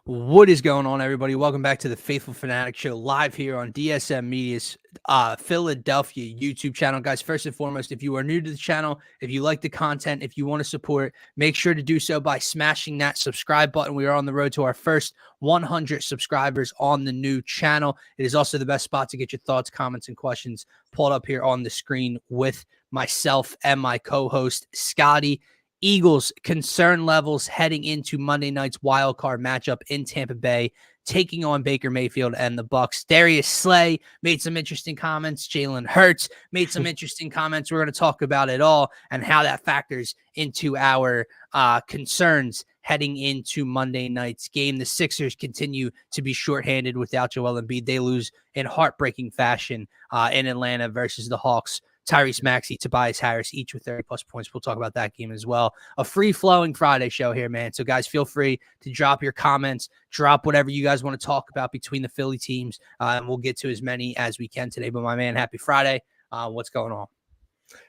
What is going on, everybody? Welcome back to the Phaithful Phanatics Show, live here on DSM-Media's Philadelphia YouTube channel. Guys, first and foremost, if you are new to the channel, if you like the content, if you want to support, make sure to do so by smashing that subscribe button. We are on the road to our first 100 subscribers on the new channel. It is also the best spot to get your thoughts, comments, and questions pulled up here on the screen with myself and my co-host, Scotty. Eagles concern levels heading into Monday night's wild card matchup in Tampa Bay, taking on Baker Mayfield and the Bucs. Darius Slay made some interesting comments. Jalen Hurts made some interesting comments. We're going to talk about it all and how that factors into our concerns heading into Monday night's game. The Sixers continue to be shorthanded without Joel Embiid. They lose in heartbreaking fashion in Atlanta versus the Hawks. Tyrese Maxey, Tobias Harris, each with 30-plus points. We'll talk about that game as well. A free-flowing Friday show here, man. So, guys, feel free to drop your comments, drop whatever you guys want to talk about between the Philly teams, and we'll get to as many as we can today. But, my man, happy Friday. What's going on?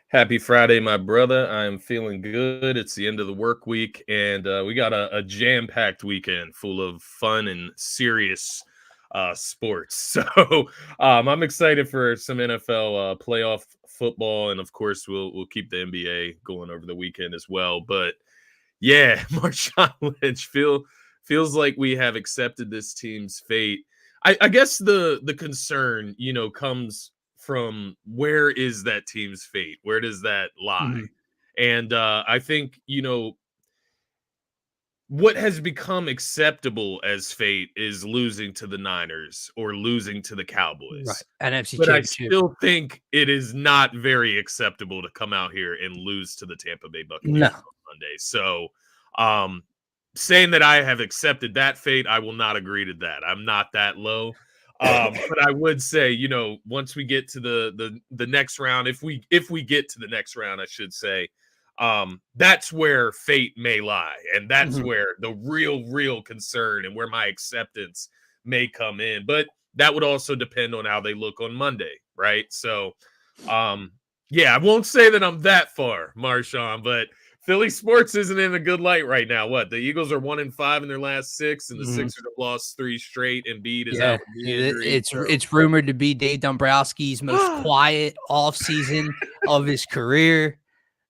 Happy Friday, my brother. I'm feeling good. It's the end of the work week, and we got a jam-packed weekend full of fun and serious sports. So I'm excited for some NFL playoff football, and of course we'll keep the NBA going over the weekend as well. But yeah, Marshawn Lynch feels like we have accepted this team's fate. I guess the concern, comes from where is that team's fate? Where does that lie? Mm-hmm. And I think, what has become acceptable as fate is losing to the Niners or losing to the Cowboys. Right. NFC but Championship. I still think it is not very acceptable to come out here and lose to the Tampa Bay Buccaneers on Monday. So saying that I have accepted that fate, I will not agree to that. I'm not that low. But I would say, once we get to the next round, if we get to the next round, I should say, that's where fate may lie, and that's where the real concern and where my acceptance may come in. But that would also depend on how they look on Monday, right? So I won't say that I'm that far, Marshawn, but Philly sports isn't in a good light right now. What, the Eagles are 1-5 in their last 6, and the Sixers have lost 3 straight. Embiid is out with the injury. It's rumored to be Dave Dombrowski's most quiet offseason of his career.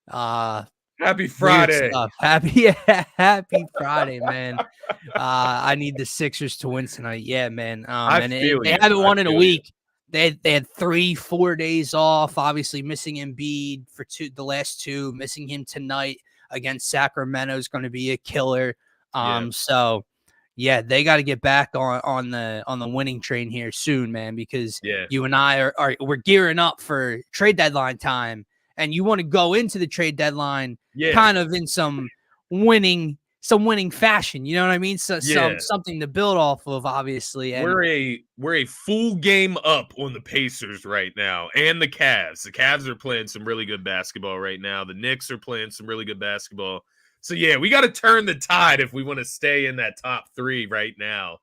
Happy Friday. Happy Friday, man. I need the Sixers to win tonight. Yeah, man. They haven't won in a week. They had 3-4 days off, obviously missing Embiid for the last 2, missing him tonight against Sacramento is going to be a killer. So yeah, they got to get back on the winning train here soon, man, because you and I we're gearing up for trade deadline time. And you want to go into the trade deadline kind of in some winning fashion. You know what I mean? Something to build off of, obviously. And we're a full game up on the Pacers right now, and the Cavs. The Cavs are playing some really good basketball right now. The Knicks are playing some really good basketball. So yeah, we got to turn the tide if we want to stay in that top 3 right now.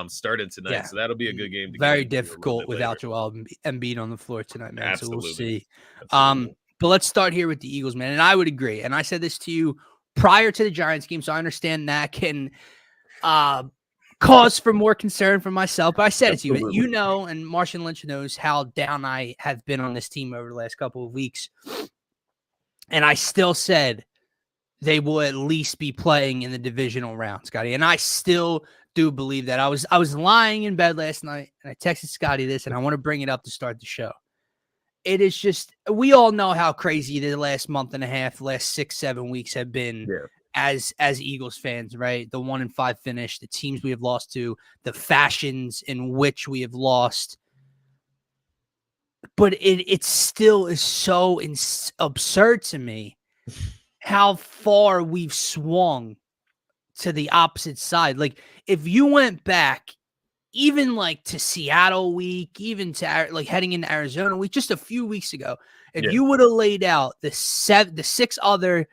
Starting tonight. Yeah. So that'll be a good game. Very difficult without Joel Embiid on the floor tonight, man. Absolutely. So we'll see. Absolutely. But let's start here with the Eagles, man. And I would agree. And I said this to you prior to the Giants game, so I understand that can cause for more concern for myself. But I said it to you. You know, and Marshawn Lynch knows how down I have been on this team over the last couple of weeks. And I still said they will at least be playing in the divisional round, Scotty. And I still do believe that. I was lying in bed last night, and I texted Scotty this, and I want to bring it up to start the show. It is just, we all know how crazy the last month and a half, last 6-7 weeks have been as Eagles fans, right? The 1-5 finish, the teams we have lost to, the fashions in which we have lost. But it still is so absurd to me how far we've swung to the opposite side. Like, if you went back even like to Seattle week, even to like heading into Arizona week, just a few weeks ago, if you would have laid out the 6 other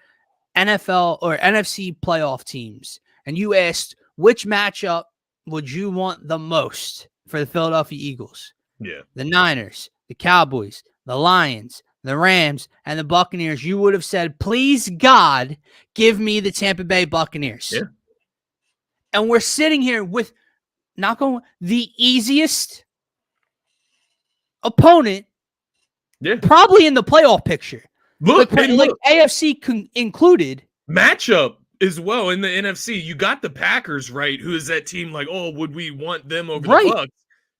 NFL or NFC playoff teams, and you asked which matchup would you want the most for the Philadelphia Eagles? Yeah. The Niners, the Cowboys, the Lions, the Rams, and the Buccaneers, you would have said, please God, give me the Tampa Bay Buccaneers. Yeah. And we're sitting here with the easiest opponent probably in the playoff picture. Look, AFC included. Matchup as well in the NFC. You got the Packers, right? Who is that team like, oh, would we want them over the Bucks?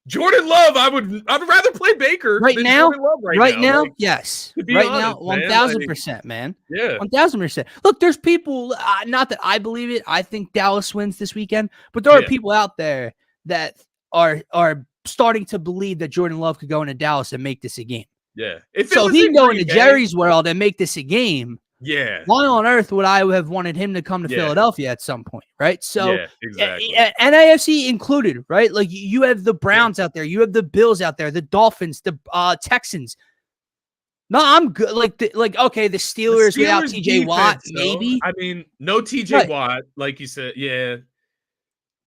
Jordan Love, I'd rather play Baker than Jordan Love right now. Like, yes. Right now, 1,000%, man. Yeah. 1,000%. Look, there's people, not that I believe it. I think Dallas wins this weekend, but there are people out there that are starting to believe that Jordan Love could go into Dallas and make this a game. Yeah. So he can go into Jerry's world and make this a game. Yeah. Why on earth would I have wanted him to come to Philadelphia at some point, right? So, exactly. And AFC included, right? Like you have the Browns out there, you have the Bills out there, the Dolphins, the Texans. No, I'm good. Okay, the Steelers without TJ Watt, maybe. I mean, no TJ Watt, like you said. Yeah.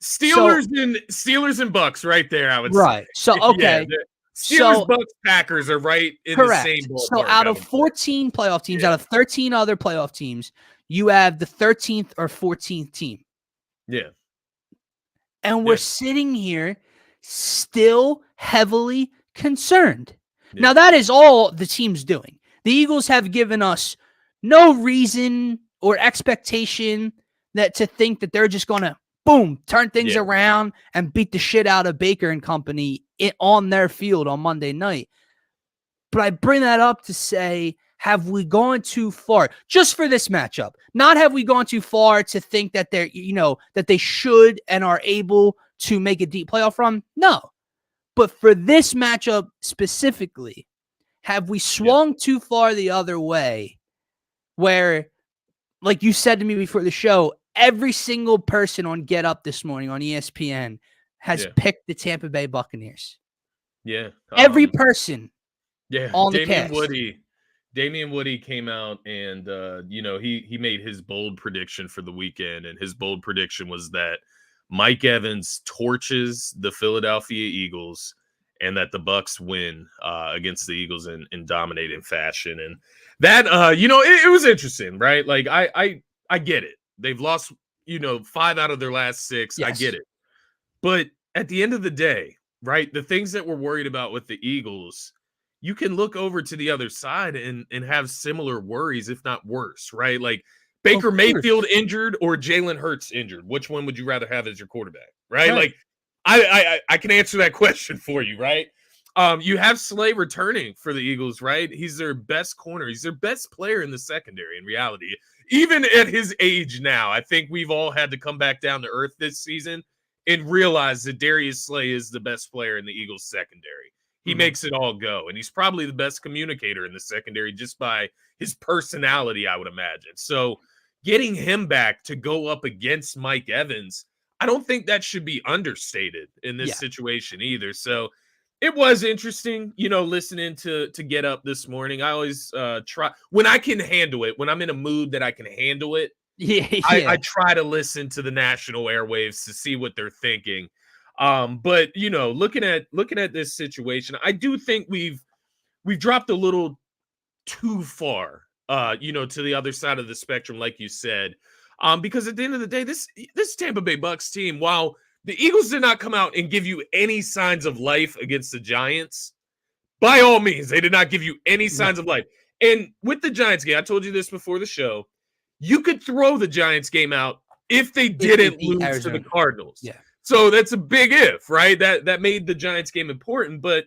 Steelers and Bucks right there, I would say. Right. So, okay. Steelers, Bucks, Packers are right in the same ballpark. So out of 14 playoff teams, out of 13 other playoff teams, you have the 13th or 14th team. Yeah. And we're sitting here still heavily concerned. Yeah. Now, that is all the team's doing. The Eagles have given us no reason or expectation to think that they're just going to boom, turn things around and beat the shit out of Baker and company on their field on Monday night. But I bring that up to say, have we gone too far just for this matchup? Not have we gone too far to think that that they should and are able to make a deep playoff run? No. But for this matchup specifically, have we swung too far the other way where, like you said to me before the show, every single person on Get Up this morning on ESPN has picked the Tampa Bay Buccaneers. Yeah. Every person on the cast. Damian Woody came out and, he made his bold prediction for the weekend. And his bold prediction was that Mike Evans torches the Philadelphia Eagles and that the Bucs win against the Eagles in dominating fashion. And that, it was interesting, right? Like, I get it. They've lost, 5 out of their last 6. Yes. I get it. But at the end of the day, right, the things that we're worried about with the Eagles, you can look over to the other side and have similar worries, if not worse, right? Like Baker Mayfield injured or Jalen Hurts injured. Which one would you rather have as your quarterback, right? Like I can answer that question for you, right? You have Slay returning for the Eagles, right? He's their best corner. He's their best player in the secondary in reality. Even at his age now, I think we've all had to come back down to earth this season and realize that Darius Slay is the best player in the Eagles secondary. He makes it all go. And he's probably the best communicator in the secondary just by his personality, I would imagine. So getting him back to go up against Mike Evans, I don't think that should be understated in this situation either. So it was interesting, listening to Get Up this morning. I always try when I can handle it, when I'm in a mood that I can handle it. I try to listen to the national airwaves to see what they're thinking. But looking at this situation, I do think we've dropped a little too far, to the other side of the spectrum, like you said. Because at the end of the day, this Tampa Bay Bucs team, while the Eagles did not come out and give you any signs of life against the Giants, by all means, they did not give you any signs of life. And with the Giants game, I told you this before the show, you could throw the Giants game out if they didn't lose to the Cardinals. Yeah. So that's a big if, right? That made the Giants game important, but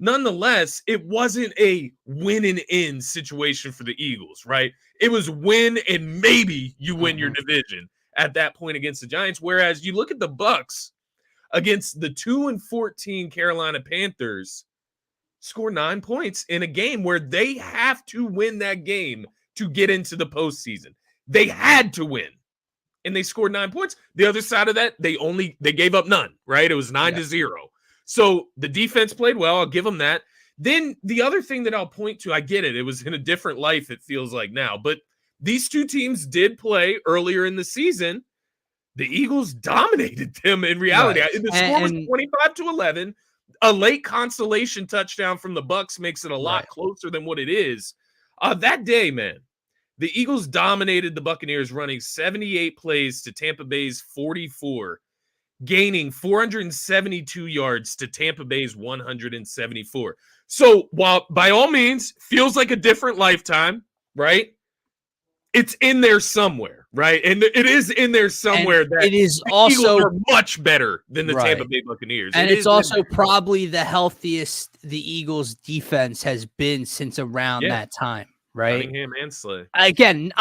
nonetheless, it wasn't a win and in situation for the Eagles, right? It was win and maybe you win your division at that point against the Giants. Whereas you look at the Bucs against the 2-14 Carolina Panthers, score 9 points in a game where they have to win that game to get into the postseason. They had to win. And they scored 9 points. The other side of that, they gave up none, right? It was 9-0. So the defense played well. I'll give them that. Then the other thing that I'll point to, I get it. It was in a different life, it feels like now. But these two teams did play earlier in the season. The Eagles dominated them in reality. Right. The score was 25-11. A late consolation touchdown from the Bucs makes it a lot closer than what it is. That day, man, The Eagles dominated the Buccaneers, running 78 plays to Tampa Bay's 44, gaining 472 yards to Tampa Bay's 174. So while by all means feels like a different lifetime, right? It's in there somewhere, right? And it is in there somewhere that it is the also Eagles are much better than the right. Tampa Bay Buccaneers. And it's also probably the healthiest the Eagles defense has been since around that time, right? Cunningham and Slay. Again,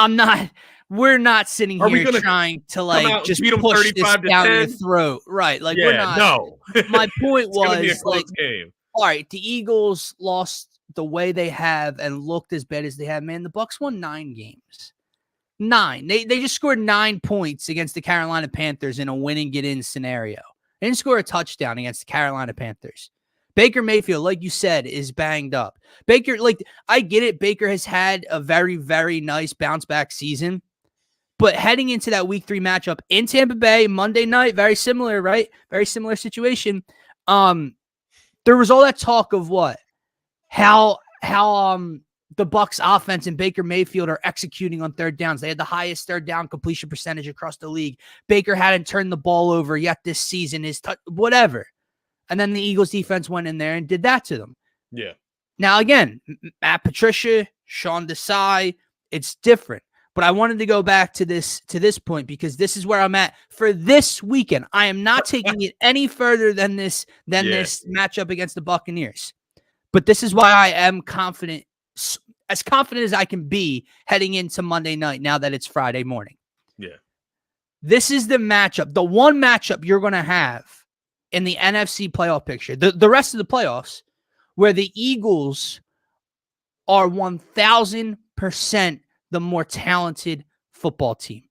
we're not sitting here trying to like just push this down your throat. Right. Like we're not. No. My point was be a close game. All right, the Eagles lost the way they have and looked as bad as they have. Man, the Bucs won 9 games. 9. They just scored 9 points against the Carolina Panthers in a win and get in scenario. They didn't score a touchdown against the Carolina Panthers. Baker Mayfield, like you said, is banged up. Baker, I get it. Baker has had a very, very nice bounce back season. But heading into that week 3 matchup in Tampa Bay, Monday night, very similar, right? Very similar situation. There was all that talk of what? How the Bucs offense and Baker Mayfield are executing on third downs. They had the highest third down completion percentage across the league. Baker hadn't turned the ball over yet this season. Whatever. And then the Eagles defense went in there and did that to them. Yeah. Now, again, Matt Patricia, Sean Desai, it's different. But I wanted to go back to this point because this is where I'm at for this weekend. I am not taking it any further than this matchup against the Buccaneers. But this is why I am confident, as confident as I can be heading into Monday night now that it's Friday morning. Yeah. This is the matchup, the one matchup you're going to have in the NFC playoff picture. The rest of the playoffs where the Eagles are 1,000% the more talented football team.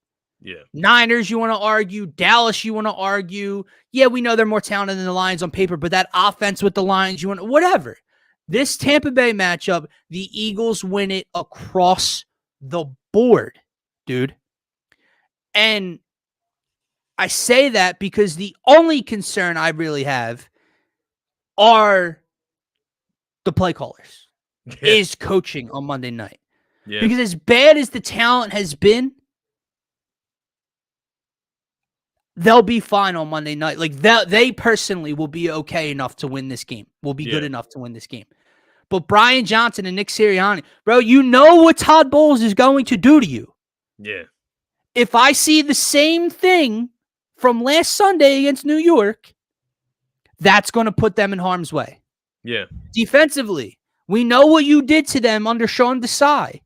Yeah. Niners, you want to argue. Dallas, you want to argue. Yeah, we know they're more talented than the Lions on paper, but that offense with the Lions, you want whatever. This Tampa Bay matchup, the Eagles win it across the board, dude. And I say that because the only concern I really have are the play callers, is coaching on Monday night. Yeah. Because as bad as the talent has been, they'll be fine on Monday night. Like they personally will be okay enough to win this game. Will be good enough to win this game. But Brian Johnson and Nick Sirianni, bro, you know what Todd Bowles is going to do to you. Yeah. If I see the same thing from last Sunday against New York, that's going to put them in harm's way. Yeah. Defensively, we know what you did to them under Sean Desai.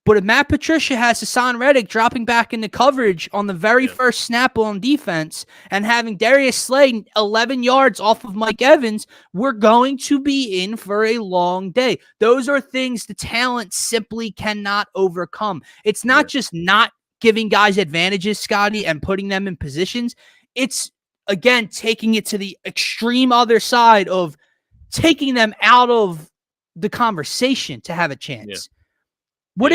But if Matt Patricia has Hassan Reddick dropping back into coverage on the very first snap on defense and having Darius Slay 11 yards off of Mike Evans, we're going to be in for a long day. Those are things the talent simply cannot overcome. It's not just not giving guys advantages, Scotty, and putting them in positions. It's, again, taking it to the extreme other side of taking them out of the conversation to have a chance. Yeah. What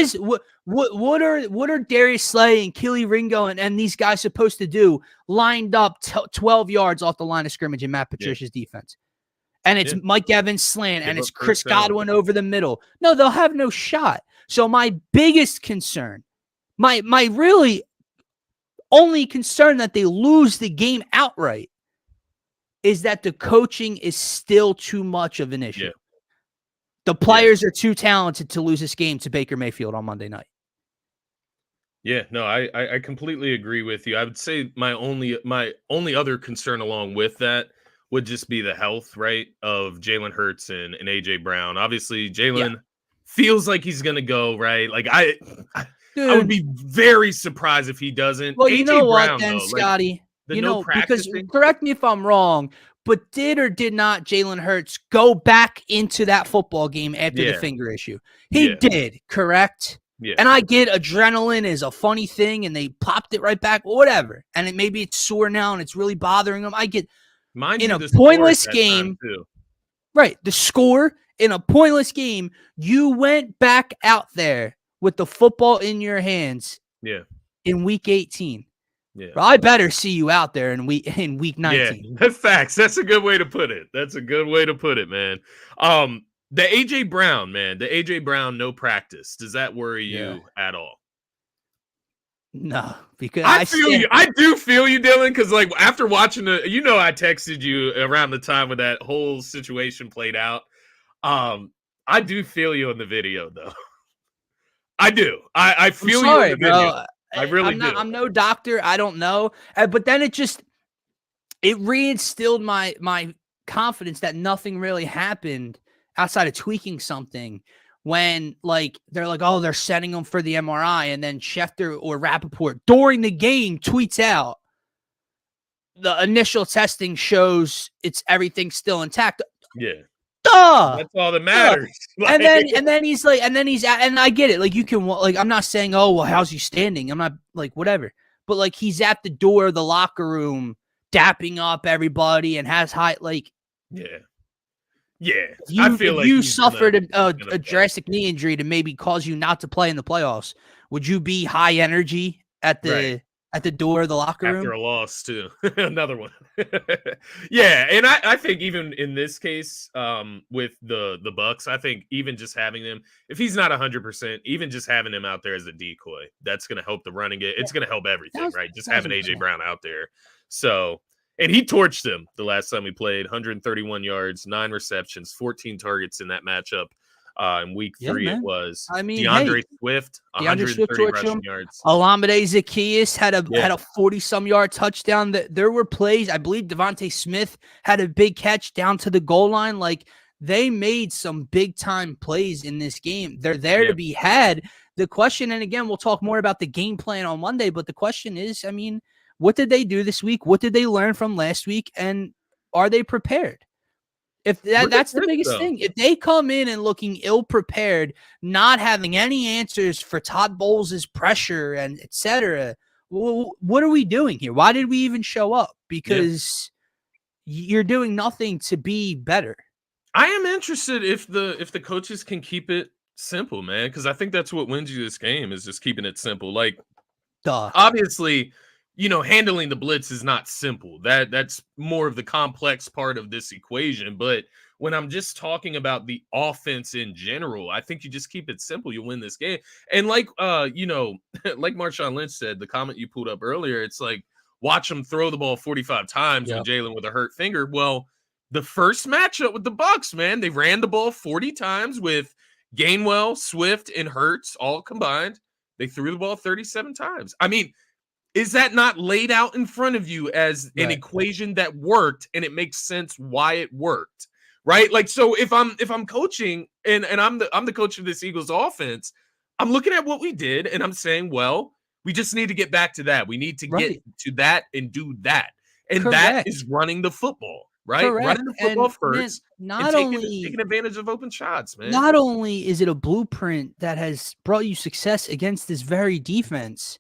are Darius Slay and Keely Ringo and these guys supposed to do lined up 12 yards off the line of scrimmage in Matt Patricia's defense? And it's Mike Evans slant and it's Chris Godwin over the middle. No, they'll have no shot. So my biggest concern, my really only concern that they lose the game outright is that the coaching is still too much of an issue. Yeah. The players are too talented to lose this game to Baker Mayfield on Monday night. Yeah, no, I completely agree with you. I would say my only other concern along with that would just be the health, right, of Jalen Hurts and AJ Brown. Obviously, Jalen feels like he's gonna go, right? Like I would be very surprised if he doesn't. Well, AJ you know Brown, what, then, though, Scotty, like, because correct me if I'm wrong. But did or did not Jalen Hurts go back into that football game after the finger issue? He did, correct? Yeah. And I get adrenaline is a funny thing, and they popped it right back, whatever. And maybe it's sore now, and it's really bothering them. I get in a pointless game, right? The score in a pointless game, you went back out there with the football in your hands. Yeah. In week 18. Yeah. Well, I better see you out there in week 19. Yeah, that's facts. That's a good way to put it. That's a good way to put it, man. The AJ Brown, man, the AJ Brown no practice. Does that worry Yeah. you at all? No, because I feel you. I do feel you, Dylan, because like after watching I texted you around the time when that whole situation played out. I do feel you in the video, though. I do. I feel you in the video. Bro. I really do. I'm no doctor. I don't know, but then it reinstilled my confidence that nothing really happened outside of tweaking something. When like they're like, oh, they're sending them for the MRI, and then Schefter or Rappaport during the game tweets out the initial testing shows everything's still intact. Yeah. Duh. That's all that matters. Like, and then he's and I get it. Like you can like I'm not saying, oh well, how's he standing? I'm not like whatever. But like he's at the door of the locker room dapping up everybody and has high like I feel like you suffered a drastic knee injury to maybe cause you not to play in the playoffs. Would you be high energy at the door of the locker room after a loss too? Another one. Yeah, and I think even in this case, with the Bucks, I think even just having him, if he's not 100%, even just having him out there as a decoy, that's going to help the running game. It's going to help everything, right? Just having AJ Brown out there. So. And he torched them the last time we played. 131 yards, 9 receptions, 14 targets in that matchup. In week 3, man. It was. I mean, DeAndre Swift, 130 rushing yards. Olamide Zaccheaus had a 40-some yard touchdown. There were plays. I believe Devontae Smith had a big catch down to the goal line. Like they made some big time plays in this game. They're there to be had. The question, and again, we'll talk more about the game plan on Monday. But the question is, I mean, what did they do this week? What did they learn from last week? And are they prepared? If that's the biggest thing. If they come in and looking ill-prepared, not having any answers for Todd Bowles' pressure and etc., what are we doing here? Why did we even show up? Because you're doing nothing to be better. I am interested if the coaches can keep it simple, man, because I think that's what wins you this game is just keeping it simple. Like, obviously, handling the blitz is not simple. That's more of the complex part of this equation. But when I'm just talking about the offense in general, I think you just keep it simple. You win this game. And like, like Marshawn Lynch said, the comment you pulled up earlier, it's like, watch them throw the ball 45 times with Jalen with a hurt finger. Well, the first matchup with the Bucks, man, they ran the ball 40 times with Gainwell, Swift, and Hurts all combined. They threw the ball 37 times. I mean, is that not laid out in front of you as an equation that worked and it makes sense why it worked, right? Like, so if I'm coaching and I'm the coach of this Eagles offense, I'm looking at what we did and I'm saying, well, we just need to get back to that. We need to get to that and do that. And that is running the football, right? Running the football first. Not only taking advantage of open shots, man. Not only is it a blueprint that has brought you success against this very defense,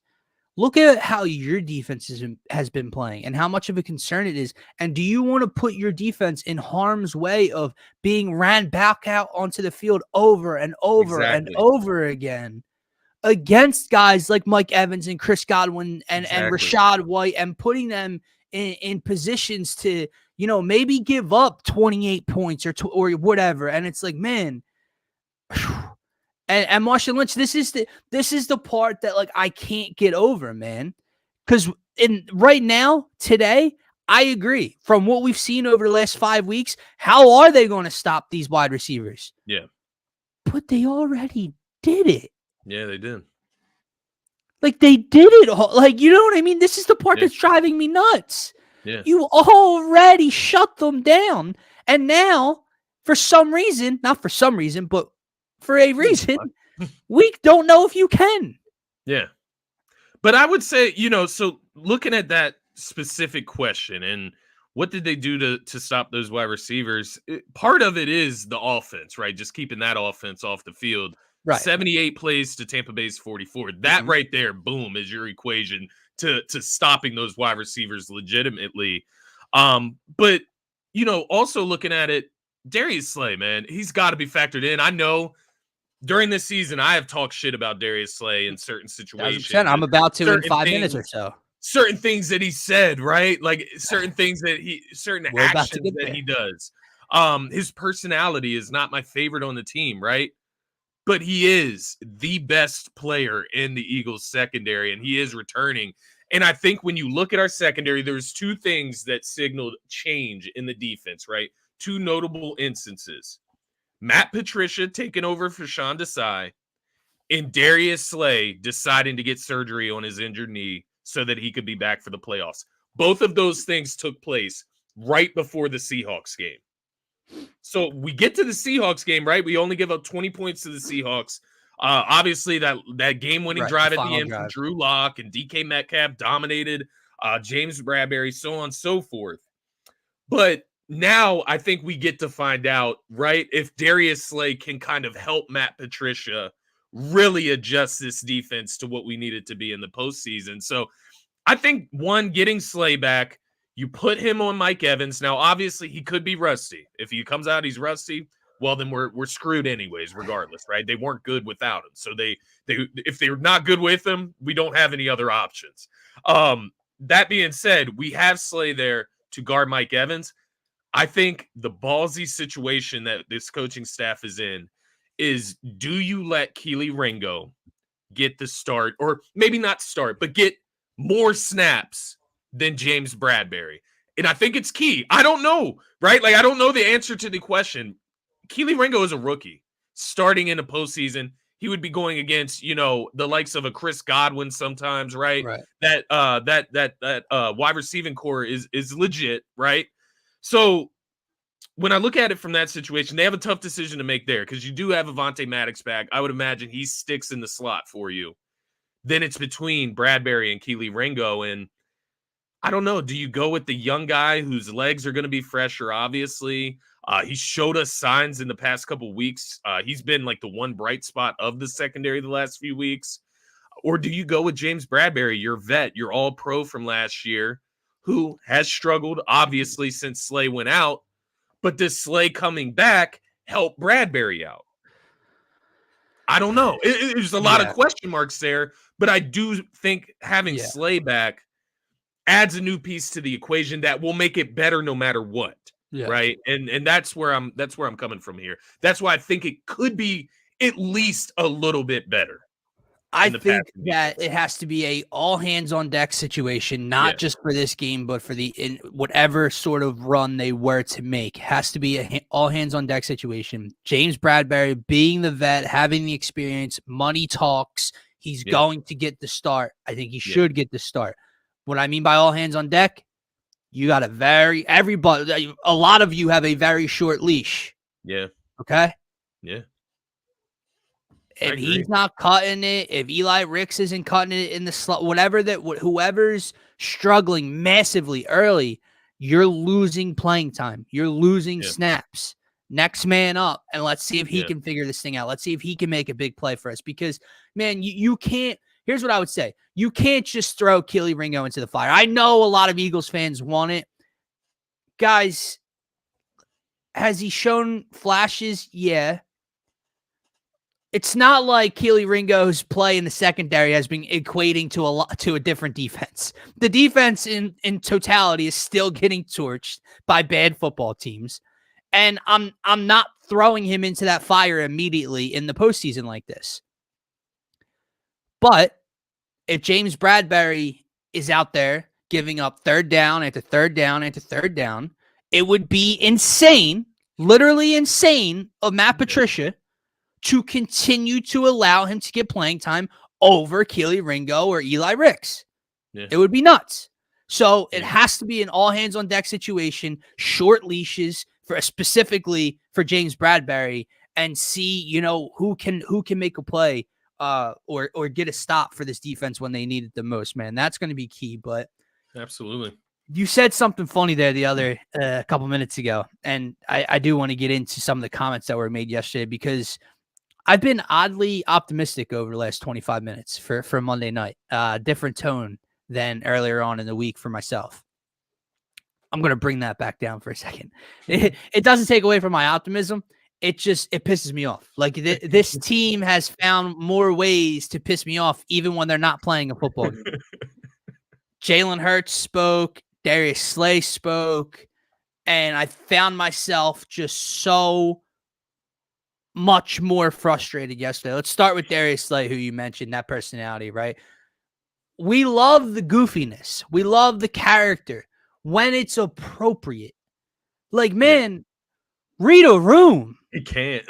look at how your defense has been playing and how much of a concern it is. And do you want to put your defense in harm's way of being ran back out onto the field over and over and over again against guys like Mike Evans and Chris Godwin and Rashad White and putting them in positions to, maybe give up 28 points or whatever. And it's like, man, And Marshawn Lynch, this is the part that like I can't get over, man. Because right now, today, I agree. From what we've seen over the last 5 weeks, how are they going to stop these wide receivers? Yeah. But they already did it. Yeah, they did. Like they did it all. Like, you know what I mean? This is the part that's driving me nuts. Yeah. You already shut them down. And now, for some reason, not for some reason, but for a reason, we don't know if you can. Yeah. But I would say, so looking at that specific question and what did they do to stop those wide receivers? Part of it is the offense, right? Just keeping that offense off the field. Right. 78 plays to Tampa Bay's 44. That right there, boom, is your equation to stopping those wide receivers legitimately. But, also looking at it, Darius Slay, man, he's got to be factored in. I know during this season, I have talked shit about Darius Slay in certain situations. I'm about to in 5 minutes or so. Certain things that he said, right? Like certain things that certain actions that he does. His personality is not my favorite on the team, right? But he is the best player in the Eagles secondary, and he is returning. And I think when you look at our secondary, there's two things that signaled change in the defense, right? Two notable instances. Matt Patricia taking over for Sean Desai, and Darius Slay deciding to get surgery on his injured knee so that he could be back for the playoffs. Both of those things took place right before the Seahawks game. So we get to the Seahawks game, right? We only give up 20 points to the Seahawks. Obviously, that game-winning drive at the end from Drew Lock and DK Metcalf dominated James Bradberry, so on and so forth. But now I think we get to find out, right, if Darius Slay can kind of help Matt Patricia really adjust this defense to what we need it to be in the postseason. So I think, one, getting Slay back, you put him on Mike Evans. Now, obviously, he could be rusty. If he comes out, he's rusty. Well, then we're screwed anyways, regardless, right? They weren't good without him. So if they're not good with him, we don't have any other options. That being said, we have Slay there to guard Mike Evans. I think the ballsy situation that this coaching staff is in is, do you let Keely Ringo get the start, or maybe not start, but get more snaps than James Bradberry? And I think it's key. I don't know, right? Like, I don't know the answer to the question. Keely Ringo is a rookie starting in a postseason. He would be going against, the likes of a Chris Godwin sometimes, right? That wide receiving core is legit, right? So when I look at it from that situation, they have a tough decision to make there, because you do have Avonte Maddox back. I would imagine he sticks in the slot for you. Then it's between Bradberry and Keely Ringo, and I don't know. Do you go with the young guy whose legs are going to be fresher, obviously? He showed us signs in the past couple weeks. He's been like the one bright spot of the secondary the last few weeks. Or do you go with James Bradberry, your vet, your all-pro from last year, who has struggled, obviously, since Slay went out? But does Slay coming back help Bradberry out? I don't know. There's a lot of question marks there, but I do think having Slay back adds a new piece to the equation that will make it better no matter what. Right. And that's where I'm coming from here. That's why I think it could be at least a little bit better. I think that it has to be a all hands on deck situation, not just for this game, but for in whatever sort of run they were to make. It has to be a all hands on deck situation. James Bradberry being the vet, having the experience, money talks. He's going to get the start. I think he should get the start. What I mean by all hands on deck, you got a lot of you have a very short leash. Yeah. Okay. Yeah. If he's not cutting it, if Eli Ricks isn't cutting it in the slot, whoever's struggling massively early, you're losing playing time. You're losing snaps. Next man up, and let's see if he can figure this thing out. Let's see if he can make a big play for us, because, man, you can't. Here's what I would say. You can't just throw Keely Ringo into the fire. I know a lot of Eagles fans want it. Guys, has he shown flashes? Yeah. It's not like Keely Ringo's play in the secondary has been equating to a different defense. The defense in totality is still getting torched by bad football teams. And I'm not throwing him into that fire immediately in the postseason like this. But if James Bradberry is out there giving up third down after third down after third down, it would be insane, literally insane, of Matt Patricia to continue to allow him to get playing time over Keely Ringo or Eli Ricks. It would be nuts. So it has to be an all hands on deck situation, short leashes specifically for James Bradberry, and see, who can make a play or get a stop for this defense when they need it the most, man. That's going to be key. But absolutely. You said something funny there a couple minutes ago, and I do want to get into some of the comments that were made yesterday, because I've been oddly optimistic over the last 25 minutes for Monday night. Different tone than earlier on in the week for myself. I'm going to bring that back down for a second. It doesn't take away from my optimism. It pisses me off. Like, this team has found more ways to piss me off, even when they're not playing a football game. Jalen Hurts spoke. Darius Slay spoke. And I found myself just so much more frustrated yesterday. Let's start with Darius Slay, who you mentioned, that personality, right? We love the goofiness. We love the character when it's appropriate. Like, man, read a room. He can't.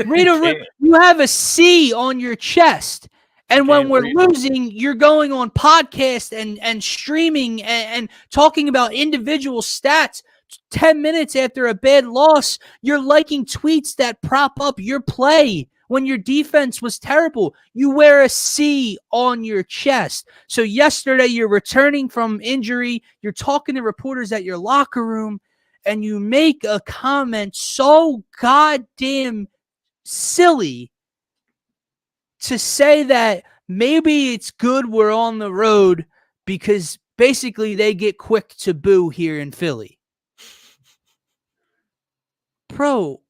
Read a room. You have a C on your chest. And when we're losing, you're going on podcasts and streaming and talking about individual stats. 10 minutes after a bad loss, you're liking tweets that prop up your play when your defense was terrible. You wear a C on your chest. So yesterday, you're returning from injury. You're talking to reporters at your locker room, and you make a comment so goddamn silly to say that maybe it's good we're on the road because basically they get quick to boo here in Philly. Bro,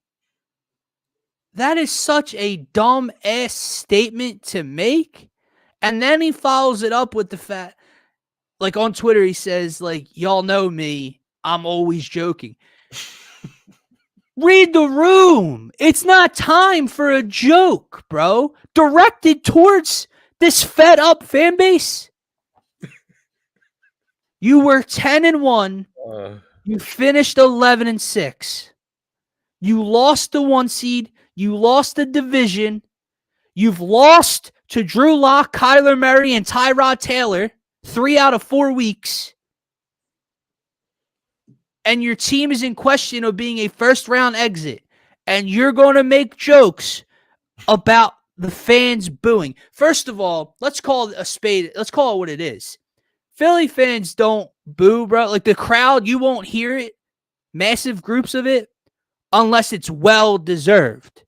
that is such a dumb ass statement to make. And then he follows it up with the fact, like on Twitter, he says, like, y'all know me, I'm always joking. Read the room. It's not time for a joke, bro. Directed towards this fed up fan base. You were 10-1. You finished 11-6. You lost the 1 seed. You lost the division. You've lost to Drew Lock, Kyler Murray, and Tyrod Taylor 3 out of 4 weeks. And your team is in question of being a first-round exit. And you're going to make jokes about the fans booing. First of all, let's call it a spade. Let's call it what it is. Philly fans don't boo, bro. Like the crowd, you won't hear it. Massive groups of it. Unless it's well-deserved.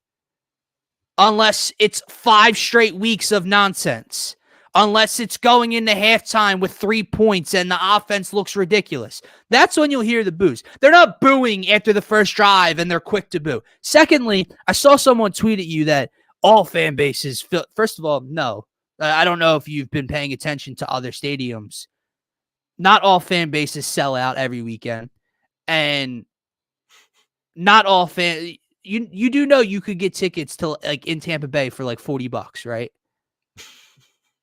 Unless it's 5 straight weeks of nonsense. Unless it's going into halftime with 3 points and the offense looks ridiculous. That's when you'll hear the boos. They're not booing after the first drive and they're quick to boo. Secondly, I saw someone tweet at you that all fan bases, first of all, no. I don't know if you've been paying attention to other stadiums. Not all fan bases sell out every weekend. And not all fan you do know you could get tickets to like in Tampa Bay for like $40, right?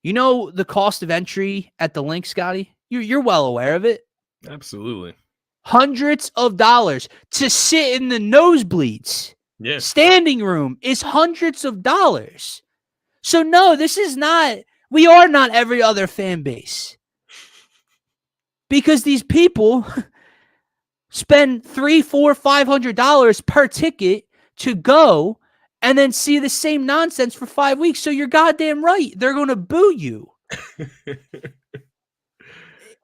You know the cost of entry at the Link, Scotty? You're well aware of it. Absolutely. Hundreds of dollars to sit in the nosebleeds. Yeah. Standing room is hundreds of dollars. So no, we are not every other fan base. Because these people spend $300, $400, $500 per ticket to go and then see the same nonsense for 5 weeks. So you're goddamn right. They're going to boo you.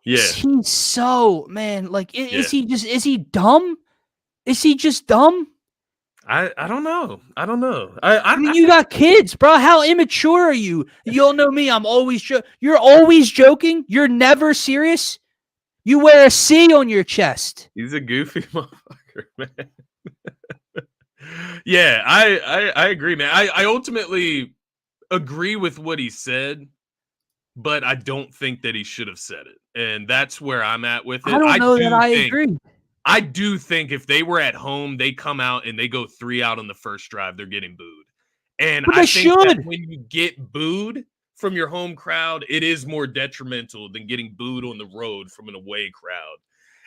Yeah. He's so, man, like, is he dumb? Is he just dumb? I don't know. I mean, you got kids, bro. How immature are you? You'll know me. I'm always You're always joking. You're never serious. You wear a C on your chest. He's a goofy motherfucker, man. Yeah, I agree, man. I ultimately agree with what he said, but I don't think that he should have said it. And that's where I'm at with it. I don't know that I agree. I do think if they were at home, they come out and they go 3 out on the first drive, they're getting booed. And I think that when you get booed from your home crowd, it is more detrimental than getting booed on the road from an away crowd.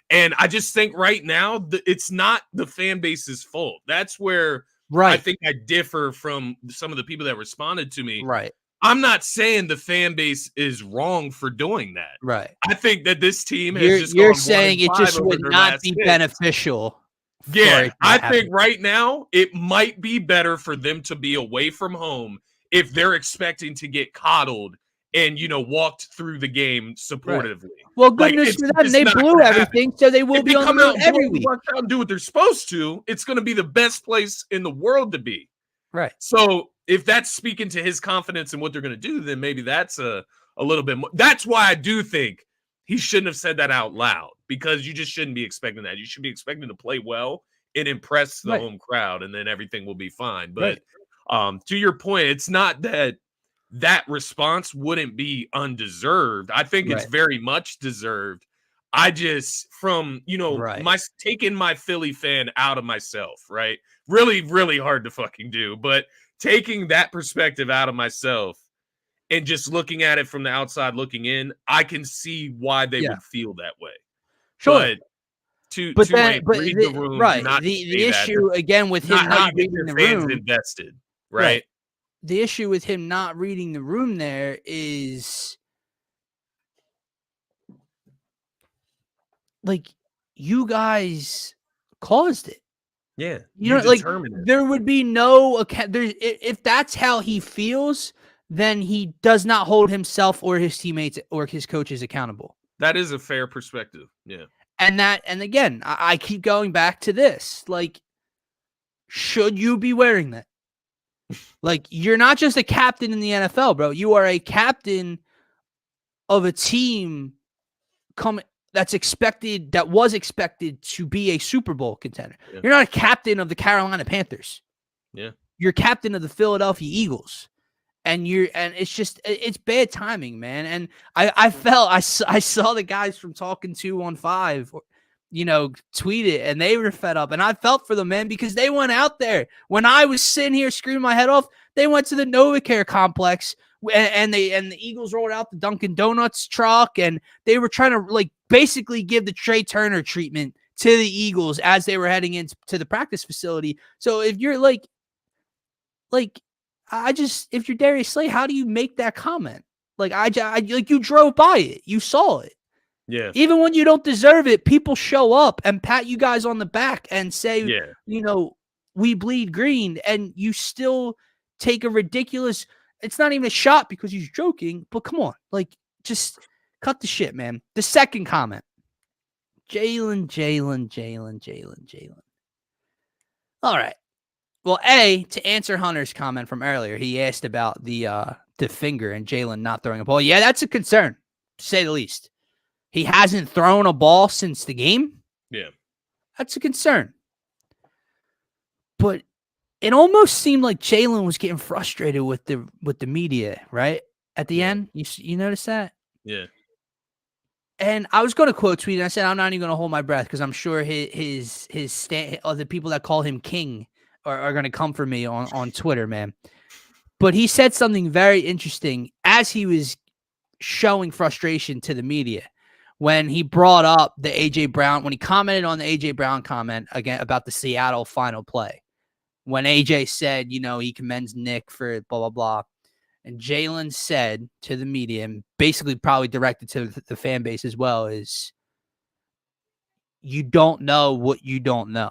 And I just think right now, it's not the fan base's fault. That's where I think I differ from some of the people that responded to me. Right. I'm not saying the fan base is wrong for doing that. Right. I think that this team has you're saying it just would not be beneficial. Yeah, I think right now it might be better for them to be away from home if they're expecting to get coddled and, walked through the game supportively. Right. Well, goodness for them, they blew everything, so they will be on the road every week. And do what they're supposed to, it's going to be the best place in the world to be. Right. So if that's speaking to his confidence in what they're going to do, then maybe that's a little bit more. That's why I do think he shouldn't have said that out loud, because you just shouldn't be expecting that. You should be expecting to play well and impress the home crowd, and then everything will be fine. But to your point, it's not that response wouldn't be undeserved. I think it's very much deserved. I just, from, Right. taking my Philly fan out of myself, right? Really, really hard to fucking do. But taking that perspective out of myself and just looking at it from the outside looking in, I can see why they Yeah. would feel that way. Sure. But to But Tulane, then, read the room. Do right. not The say that. issue again with That's him not how you not get reading your the fans room, invested, right? right? The issue with him not reading the room there is like you guys caused it. Yeah, You you know, like determine it. there would be no there if that's how he feels, then he does not hold himself or his teammates or his coaches accountable. That is a fair perspective. Yeah. And again, I keep going back to this. Like, should you be wearing that? Like, you're not just a captain in the NFL, bro. You are a captain of a team that was expected to be a Super Bowl contender. Yeah. You're not a captain of the Carolina Panthers. Yeah. You're captain of the Philadelphia Eagles. And it's bad timing, man. And I saw the guys from Talking 215, tweet it, and they were fed up. And I felt for them, man, because they went out there. When I was sitting here screaming my head off, they went to the NovaCare complex and the Eagles rolled out the Dunkin' Donuts truck, and they were trying to basically give the Trey Turner treatment to the Eagles as they were heading into the practice facility. So if you're if you're Darius Slay, how do you make that comment? You drove by it, you saw it. Yeah. Even when you don't deserve it, people show up and pat you guys on the back and say, we bleed green, and you still take a ridiculous. It's not even a shot because he's joking, but come on, just cut the shit, man. The second comment, Jalen. All right. Well, to answer Hunter's comment from earlier, he asked about the finger and Jalen not throwing a ball. Yeah, that's a concern, to say the least. He hasn't thrown a ball since the game. Yeah. That's a concern. But it almost seemed like Jalen was getting frustrated with the media, right? At the end, you notice that? Yeah. And I was going to quote tweet, and I said I'm not even going to hold my breath because I'm sure his the people that call him king are going to come for me on Twitter, man. But he said something very interesting as he was showing frustration to the media when he brought up the A.J. Brown, when he commented on the A.J. Brown comment again about the Seattle final play. When A.J. said, he commends Nick for blah, blah, blah. And Jalen said to the media, and basically probably directed to the fan base as well, is you don't know what you don't know.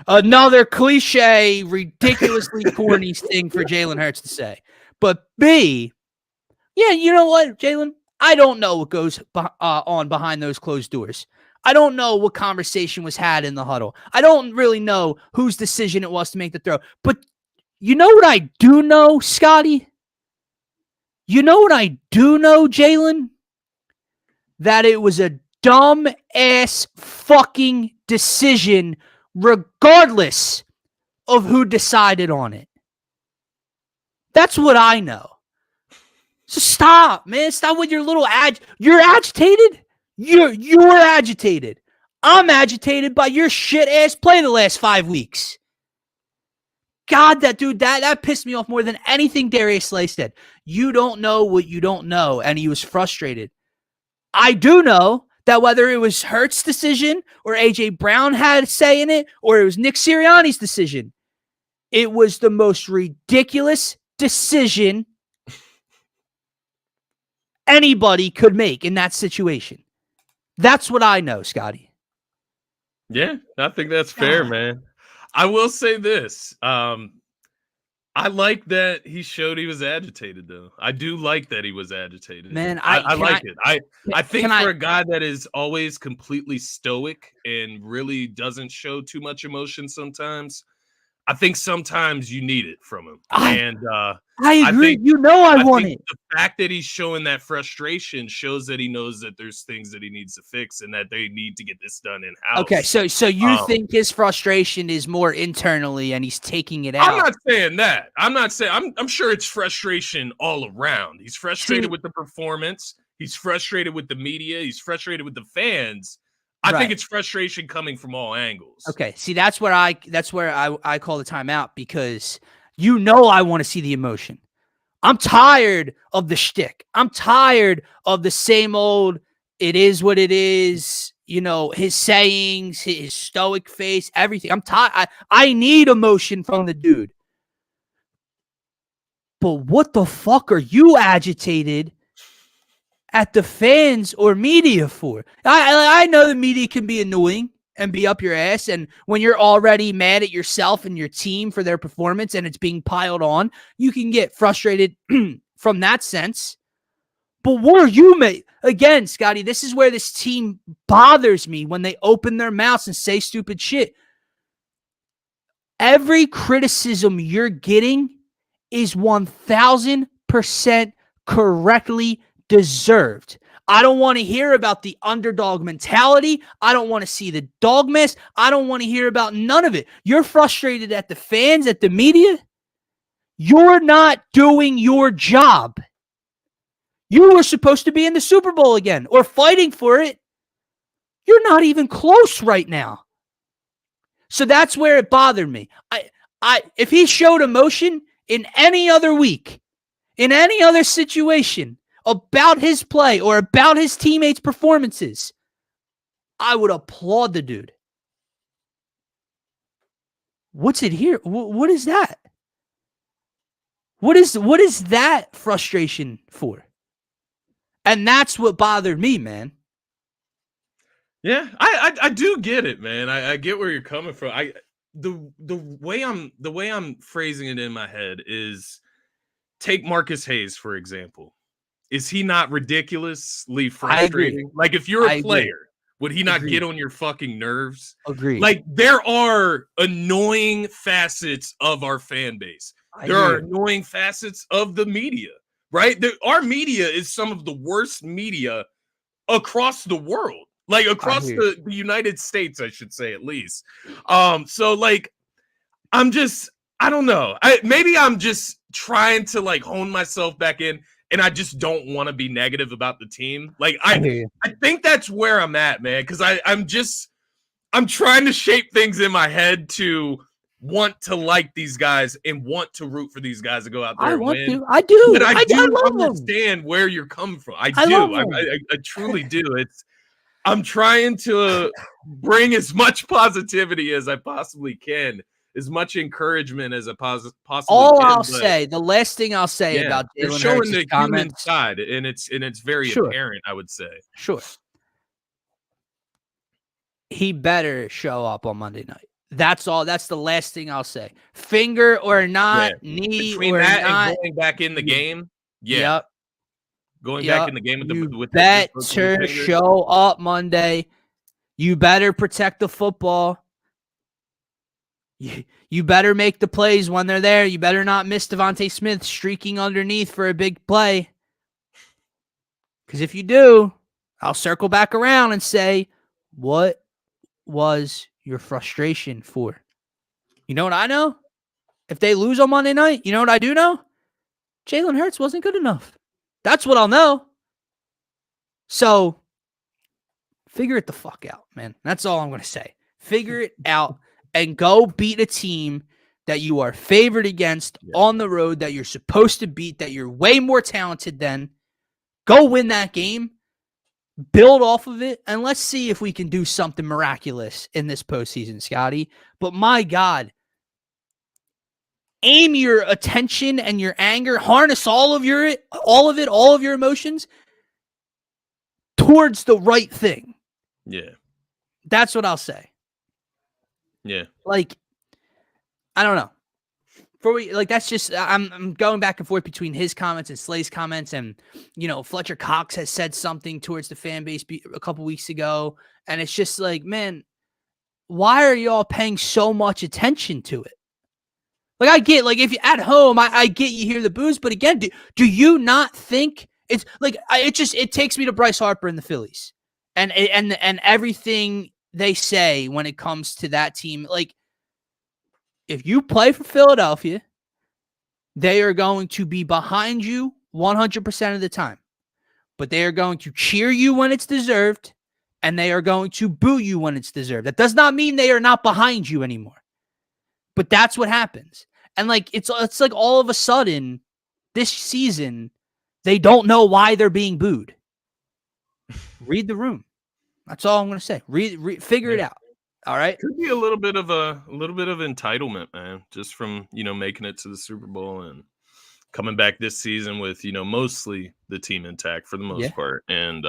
Another cliche, ridiculously corny thing for Jalen Hurts to say. But B, yeah, you know what, Jalen? I don't know what goes on behind those closed doors. I don't know what conversation was had in the huddle. I don't really know whose decision it was to make the throw. But you know what I do know, Scotty? You know what I do know, Jalen? That it was a dumb-ass fucking decision regardless of who decided on it. That's what I know. So stop, man. Stop with your little You're agitated? You're agitated. I'm agitated by your shit-ass play the last 5 weeks. God, that pissed me off more than anything Darius Slay said. You don't know what you don't know, and he was frustrated. I do know that whether it was Hurts' decision or A.J. Brown had a say in it or it was Nick Sirianni's decision, it was the most ridiculous decision anybody could make in that situation. That's what I know, Scotty. Yeah, I think that's fair, man. I will say this. I like that he showed he was agitated, though. I do like that he was agitated. Man, I like it. I think for a guy that is always completely stoic and really doesn't show too much emotion sometimes, I think sometimes you need it from him. I I agree. think, I want it. The fact that he's showing that frustration shows that he knows that there's things that he needs to fix and that they need to get this done in-house. Okay, so you think his frustration is more internally and he's taking it out? I'm not saying that. I'm sure it's frustration all around. He's frustrated with the performance. He's frustrated with the media. He's frustrated with the fans. I think it's frustration coming from all angles. Okay, see, that's where I call the timeout, because I want to see the emotion. I'm tired of the shtick. I'm tired of the same old, it is what it is, his sayings, his stoic face, everything. I'm tired. I need emotion from the dude. But what the fuck are you agitated at the fans or media for? I know the media can be annoying and be up your ass, and when you're already mad at yourself and your team for their performance and it's being piled on, you can get frustrated from that sense. But what are you, mate? Again, Scotty, this is where this team bothers me, when they open their mouths and say stupid shit. Every criticism you're getting is 1000% correctly deserved. I don't want to hear about the underdog mentality. I don't want to see the dog mess. I don't want to hear about none of it. You're frustrated at the fans, at the media. You're not doing your job. You were supposed to be in the Super Bowl again, or fighting for it. You're not even close right now. So that's where it bothered me. If he showed emotion in any other week, in any other situation, about his play or about his teammates' performances, I would applaud the dude. What's it here? What is that? What is that frustration for? And that's what bothered me, man. Yeah, I do get it, man. I get where you're coming from. The way I'm phrasing it in my head is, take Marcus Hayes, for example. Is he not ridiculously frustrating? Like, if you're a player, would he not get on your fucking nerves? Agreed. Like, there are annoying facets of our fan base. There are annoying facets of the media, right? Our media is some of the worst media across the world, like across the United States, I should say, at least. So like, I don't know. Maybe I'm just trying to like hone myself back in, and I just don't want to be negative about the team. Like, I think that's where I'm at, man. Because I'm trying to shape things in my head to want to like these guys and want to root for these guys to go out there and win. I do. But I do love understand where you're coming from. I truly do. I'm trying to bring as much positivity as I possibly can, as much encouragement as I possibly can. The last thing I'll say about Jalen showing Hurts' the human side, and it's very apparent, I would say. Sure. He better show up on Monday night. That's all. That's the last thing I'll say. Finger or not, knee between or that not, and going back in the game. Yeah. Yep. Going back in the game with you the better show up Monday. You better protect the football. You better make the plays when they're there. You better not miss Devontae Smith streaking underneath for a big play. Because if you do, I'll circle back around and say, what was your frustration for? You know what I know? If they lose on Monday night, you know what I do know? Jalen Hurts wasn't good enough. That's what I'll know. So, figure it the fuck out, man. That's all I'm going to say. Figure it out and go beat a team that you are favored against on the road, that you're supposed to beat, that you're way more talented than. Go win that game. Build off of it, and let's see if we can do something miraculous in this postseason, Scotty. But my God, aim your attention and your anger, harness all of your emotions towards the right thing. Yeah. That's what I'll say. Yeah. Like, I don't know. That's just, I'm going back and forth between his comments and Slay's comments, and Fletcher Cox has said something towards the fan base a couple weeks ago, and it's just like, man, why are y'all paying so much attention to it? Like, I get, like, if you're at home, I get you hear the boos, but again, do you not think it's like it takes me to Bryce Harper and the Phillies and everything they say when it comes to that team. Like, if you play for Philadelphia, they are going to be behind you 100% of the time, but they are going to cheer you when it's deserved, and they are going to boo you when it's deserved. That does not mean they are not behind you anymore, but that's what happens. And like, it's like all of a sudden this season, they don't know why they're being booed. Read the room. That's all I'm going to say. Figure it out. All right. Could be a little bit of entitlement, man, just from, making it to the Super Bowl and coming back this season with, mostly the team intact for the most part. And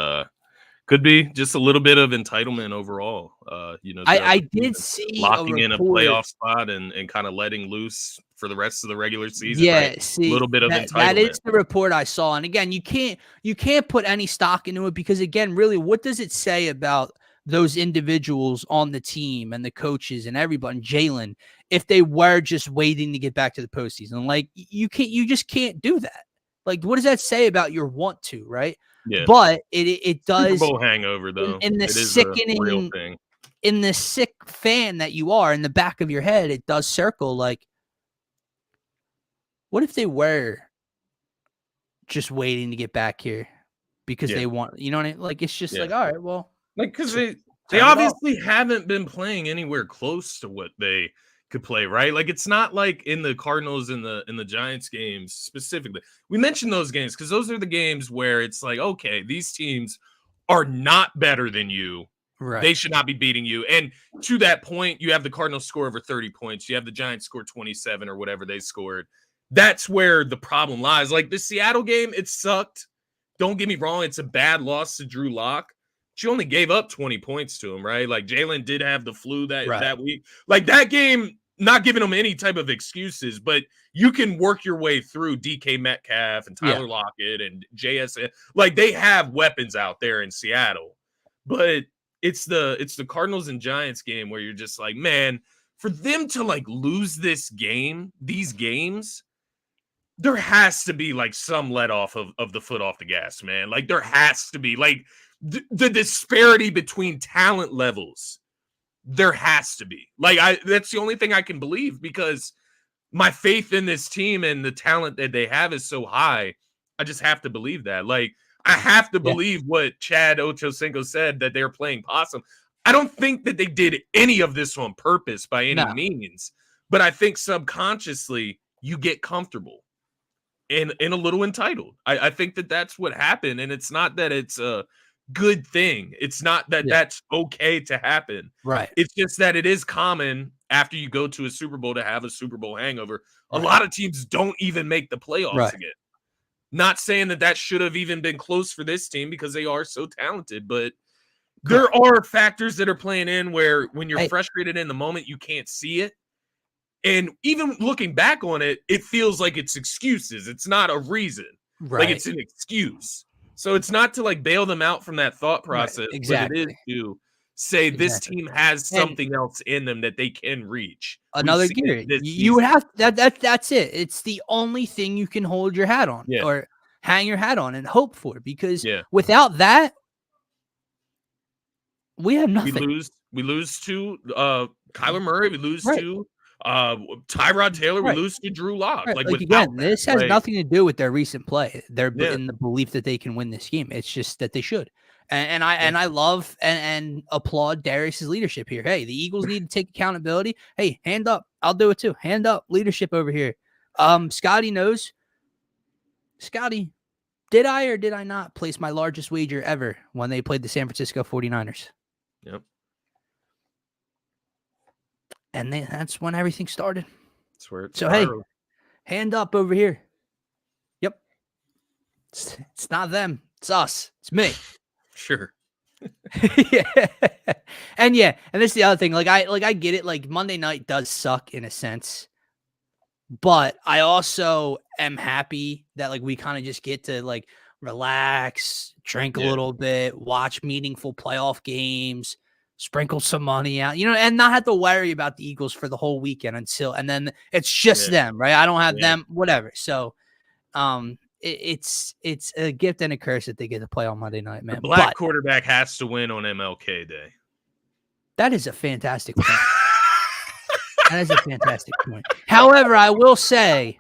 could be just a little bit of entitlement overall. I did see locking in a playoff spot and kind of letting loose for the rest of the regular season. Yeah, right? see, a little bit of entitlement. That is the report I saw. And again, you can't put any stock into it because, again, really, what does it say about those individuals on the team and the coaches and everybody, Jalen, if they were just waiting to get back to the postseason? Like, you just can't do that. Like, what does that say about your want to, right? Yeah. But it does. Super Bowl hangover, though. In the it is sickening a real thing. In the sick fan that you are, in the back of your head, it does circle. Like, what if they were just waiting to get back here because they want, you know what I mean? Like, it's just like, all right, well, like, because they obviously haven't been playing anywhere close to what they could play, right? Like, it's not like in the Cardinals and the Giants games specifically. We mentioned those games because those are the games where it's like, okay, these teams are not better than you. Right. They should not be beating you. And to that point, you have the Cardinals score over 30 points. You have the Giants score 27 or whatever they scored. That's where the problem lies. Like, the Seattle game, it sucked. Don't get me wrong. It's a bad loss to Drew Lock. She only gave up 20 points to him, right? Like, Jalen did have the flu that week. Like, that game, not giving them any type of excuses, but you can work your way through DK Metcalf and Tyler Lockett and JSN. Like, they have weapons out there in Seattle. But it's the Cardinals and Giants game where you're just like, man, for them to like lose these games, there has to be like some let off of the foot off the gas, man. Like, there has to be like the disparity between talent levels. There has to be. Like, that's the only thing I can believe, because my faith in this team and the talent that they have is so high. I just have to believe that. Like, I have to believe what Chad Ochocinco said, that they're playing possum. I don't think that they did any of this on purpose by any means, but I think subconsciously you get comfortable and a little entitled. I think that that's what happened, and it's not that it's a good thing. It's not that that's okay to happen. Right. It's just that it is common after you go to a Super Bowl to have a Super Bowl hangover. A lot of teams don't even make the playoffs again. Not saying that should have even been close for this team because they are so talented, but there are factors that are playing in where when you're frustrated in the moment, you can't see it. And even looking back on it, it feels like it's excuses. It's not a reason. Right. Like, it's an excuse. So it's not to like bail them out from that thought process, but it is to say this team has something else in them that they can reach. Another gear. You would have that's it. It's the only thing you can hold your hat on or hang your hat on and hope for, because without that, we have nothing. We lose to Kyler Murray. We lose to Tyrod Taylor. We lose to Drew Lock. Like again, this has nothing to do with their recent play. They're in the belief that they can win this game. It's just that they should. And I love and applaud Darius's leadership here. Hey, the Eagles need to take accountability. Hey, hand up. I'll do it too. Hand up leadership over here. Scotty knows. Scotty, did I or did I not place my largest wager ever when they played the San Francisco 49ers? Yep. And that's when everything started. That's where it's hey, hand up over here. Yep. It's not them. It's us. It's me. Sure. And that's the other thing. Like I get it. Like, Monday night does suck in a sense, but I also am happy that like we kind of just get to like relax, drink a little bit, watch meaningful playoff games, sprinkle some money out, and not have to worry about the Eagles for the whole weekend and then it's just them, right? I don't have them, whatever. So, it's a gift and a curse that they get to play on Monday night, man. The black quarterback has to win on MLK Day. That is a fantastic point. That is a fantastic point. However, I will say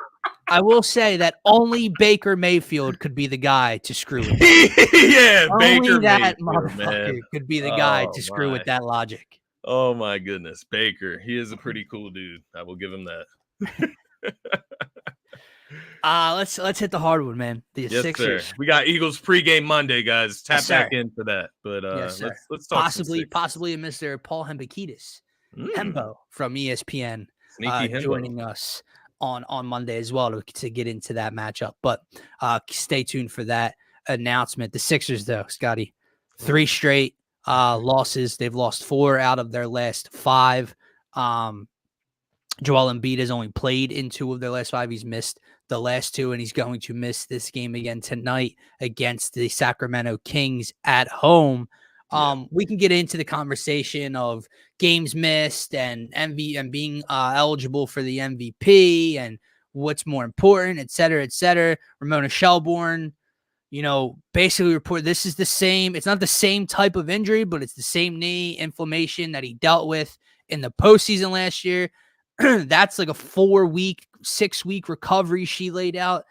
that only Baker Mayfield could be the guy to screw with. Only Baker that Mayfield, motherfucker man. could be the guy to screw with that logic. Oh my goodness, Baker. He is a pretty cool dude. I will give him that. Let's hit the hardwood, man. The Sixers. Sir. We got Eagles pregame Monday, guys. Tap back sir. into that. But let's talk possibly a Mr. Paul Hembakidis, Hembo from ESPN, joining us on Monday as well to get into that matchup. But stay tuned for that announcement. The Sixers, though, Scotty, 3 straight losses. They've lost 4 out of their last 5. Joel Embiid has only played in 2 of their last 5. He's missed the last 2, and he's going to miss this game again tonight against the Sacramento Kings at home. We can get into the conversation of games missed and being eligible for the MVP and what's more important, et cetera, et cetera. Ramona Shelbourne, basically report this is the same. It's not the same type of injury, but it's the same knee inflammation that he dealt with in the postseason last year. That's like a 4-week, 6-week recovery she laid out.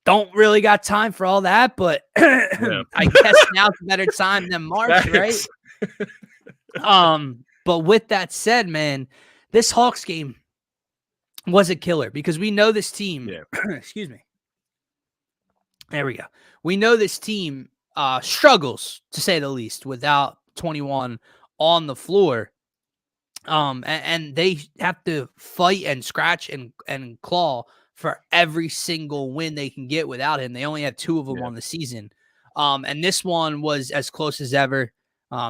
Don't really got time for all that, but I guess now's a better time than March, right? But with that said, man, this Hawks game was a killer because we know this team. Excuse me. There we go. We know this team struggles, to say the least, without 21 on the floor. And they have to fight and scratch and claw for every single win they can get without him. They only have 2 of them on the season. And this one was as close as ever.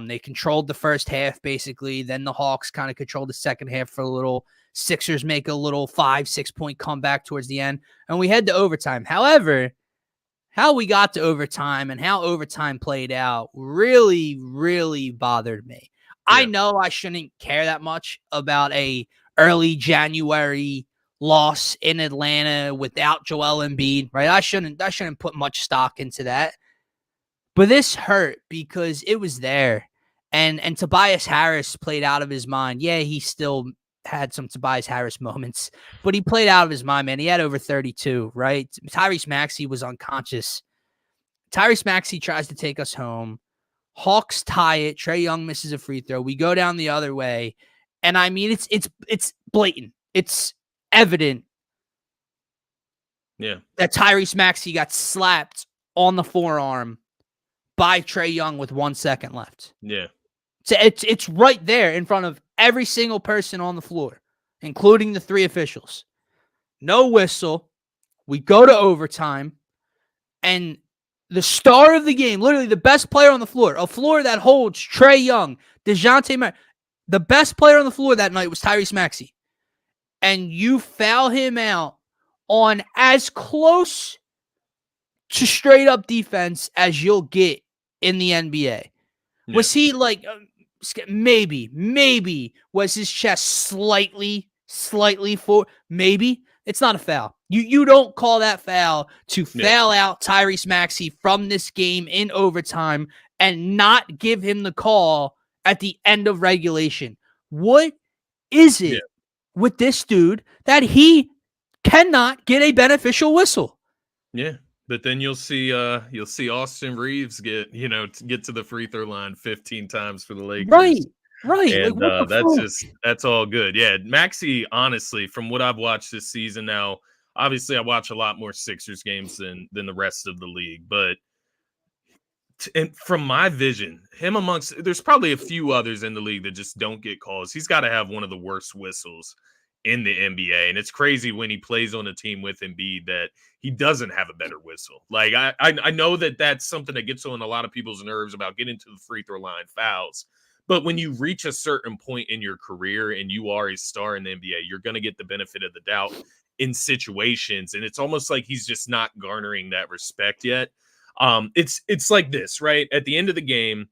They controlled the first half, basically. Then the Hawks kind of controlled the second half for a little. Sixers make a little 5-6 point comeback towards the end. And we head to overtime. However, how we got to overtime and how overtime played out really, really bothered me. I know I shouldn't care that much about a early January loss in Atlanta without Joel Embiid, right? I shouldn't put much stock into that. But this hurt because it was there. And Tobias Harris played out of his mind. Yeah, he still had some Tobias Harris moments, but he played out of his mind, man. He had over 32, right? Tyrese Maxey was unconscious. Tyrese Maxey tries to take us home. Hawks tie it. Trae Young misses a free throw. We go down the other way. And I mean, it's blatant. It's evident that Tyrese Maxey got slapped on the forearm by Trae Young with 1 second left. Yeah. So it's right there in front of every single person on the floor, including the 3 officials. No whistle. We go to overtime. And the star of the game, literally the best player on the floor, a floor that holds Trae Young, DeJounte Murray, the best player on the floor that night was Tyrese Maxey. And you foul him out on as close to straight up defense as you'll get in the NBA. Yeah. Was he like, maybe was his chest slightly forward? Maybe. It's not a foul. You don't call that foul to foul out Tyrese Maxey from this game in overtime and not give him the call at the end of regulation. What is it with this dude that he cannot get a beneficial whistle? Yeah, but then you'll see Austin Reeves get to the free throw line 15 times for the Lakers. Right. And that's all good. Yeah, Maxey, honestly, from what I've watched this season now, obviously I watch a lot more Sixers games than the rest of the league, but and from my vision, him amongst, there's probably a few others in the league that just don't get calls. He's got to have one of the worst whistles in the NBA. And it's crazy when he plays on a team with Embiid that he doesn't have a better whistle. Like, I know that that's something that gets on a lot of people's nerves about getting to the free throw line fouls. But when you reach a certain point in your career and you are a star in the NBA, you're going to get the benefit of the doubt in situations. And it's almost like he's just not garnering that respect yet. It's like this, right? At the end of the game,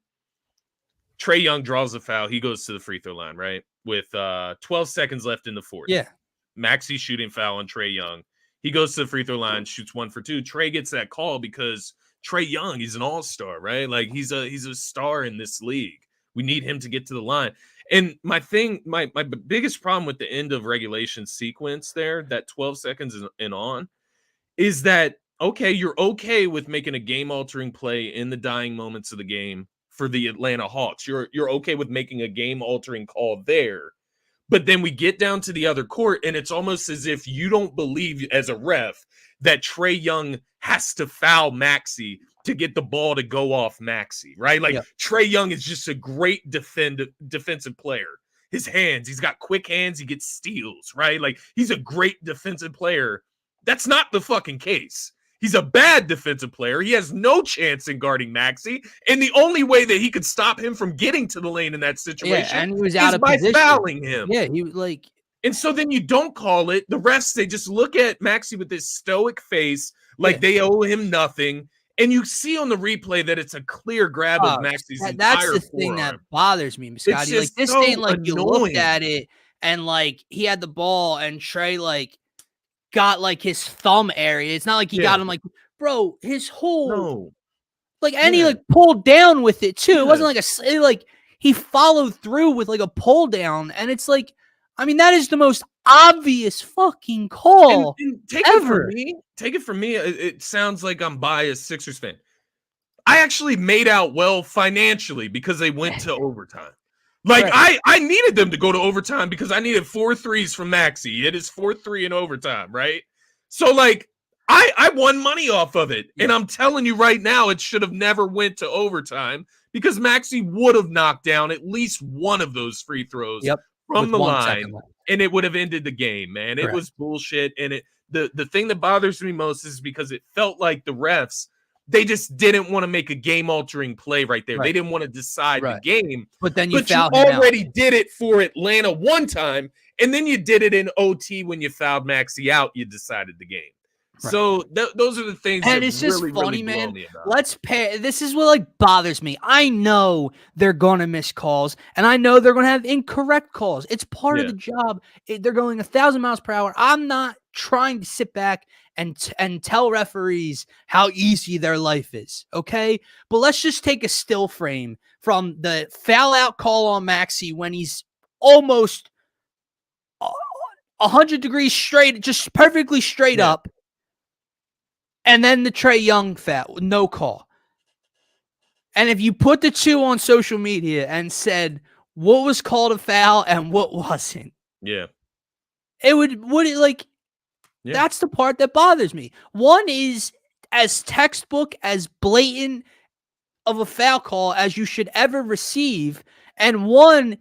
Trae Young draws a foul. He goes to the free throw line, right? With 12 seconds left in the fourth. Yeah. Maxey shooting foul on Trae Young. He goes to the free throw line, shoots 1 for 2. Trae gets that call because Trae Young, he's an all-star, right? Like he's a star in this league. We need him to get to the line. And my biggest problem with the end of regulation sequence there, that 12 seconds and on, is that, okay, you're okay with making a game-altering play in the dying moments of the game for the Atlanta Hawks. You're okay with making a game-altering call there. But then we get down to the other court, and it's almost as if you don't believe as a ref that Trae Young has to foul Maxey to get the ball to go off Maxey, right? Like Trae Young is just a great defensive player. His hands, he's got quick hands, he gets steals, right? Like he's a great defensive player. That's not the fucking case. He's a bad defensive player. He has no chance in guarding Maxey. And the only way that he could stop him from getting to the lane in that situation and he was out is of by position. fouling him. Yeah, he was like. And so then you don't call it. The refs, they just look at Maxey with this stoic face, like they owe him nothing. And you see on the replay that it's a clear grab of Maxey's entire That's the forearm. thing that bothers me, Scotty. Like this so ain't like annoying. You looked at it and like he had the ball and Trae like got like his thumb area. It's not like he got him like, bro, his whole and he like pulled down with it too. It wasn't like he followed through with like a pull down, and it's like, I mean, that is the most obvious fucking call and ever. Take it from me. It sounds like I'm biased Sixers fan. I actually made out well financially because they went to overtime. Like I needed them to go to overtime because I needed 4 threes from Maxey. It is 4-3 in overtime, right? So like I won money off of it. And I'm telling you right now, it should have never went to overtime because Maxey would have knocked down at least one of those free throws from the line, and it would have ended the game, man. It was bullshit. And the thing that bothers me most is because it felt like the refs, they just didn't want to make a game-altering play right there. They didn't want to decide the game. But then you already did it for Atlanta one time, and then you did it in OT when you fouled Maxey out. You decided the game. So those are the things and that it's just really, funny, really man. me about. Let's pay. This is what like bothers me. I know they're gonna miss calls, and I know they're gonna have incorrect calls. It's part of the job. They're going 1,000 miles per hour. I'm not trying to sit back and tell referees how easy their life is, okay? But let's just take a still frame from the foul out call on Maxey when he's almost 100 degrees straight, just perfectly straight up. And then the Trae Young foul, no call. And if you put the two on social media and said what was called a foul and what wasn't, it would like that's the part that bothers me. One is as textbook, as blatant of a foul call as you should ever receive, and one,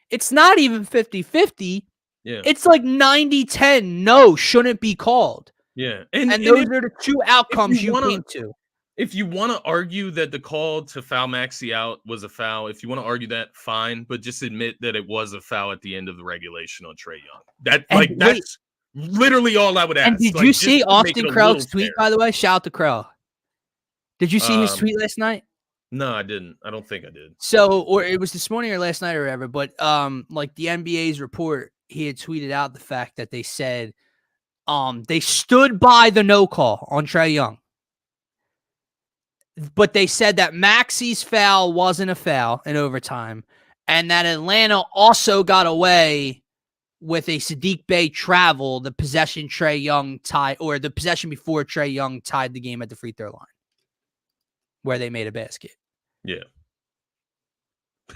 it's not even 50-50. It's like 90-10. No, shouldn't be called. And those are the two outcomes you point to. If you want to argue that the call to foul Maxey out was a foul, if you want to argue that, fine, but just admit that it was a foul at the end of the regulation on Trae Young. That's literally all I would ask. And did you see Austin Krell's tweet, by the way? Shout out to Krell. Did you see his tweet last night? No, I didn't. I don't think I did. So, or it was this morning or last night or whatever, but like the NBA's report, he had tweeted out the fact that they said they stood by the no call on Trae Young. But they said that Maxey's foul wasn't a foul in overtime, and that Atlanta also got away with a Sadiq Bey travel, the possession Trae Young tied, or the possession before Trae Young tied the game at the free throw line, where they made a basket.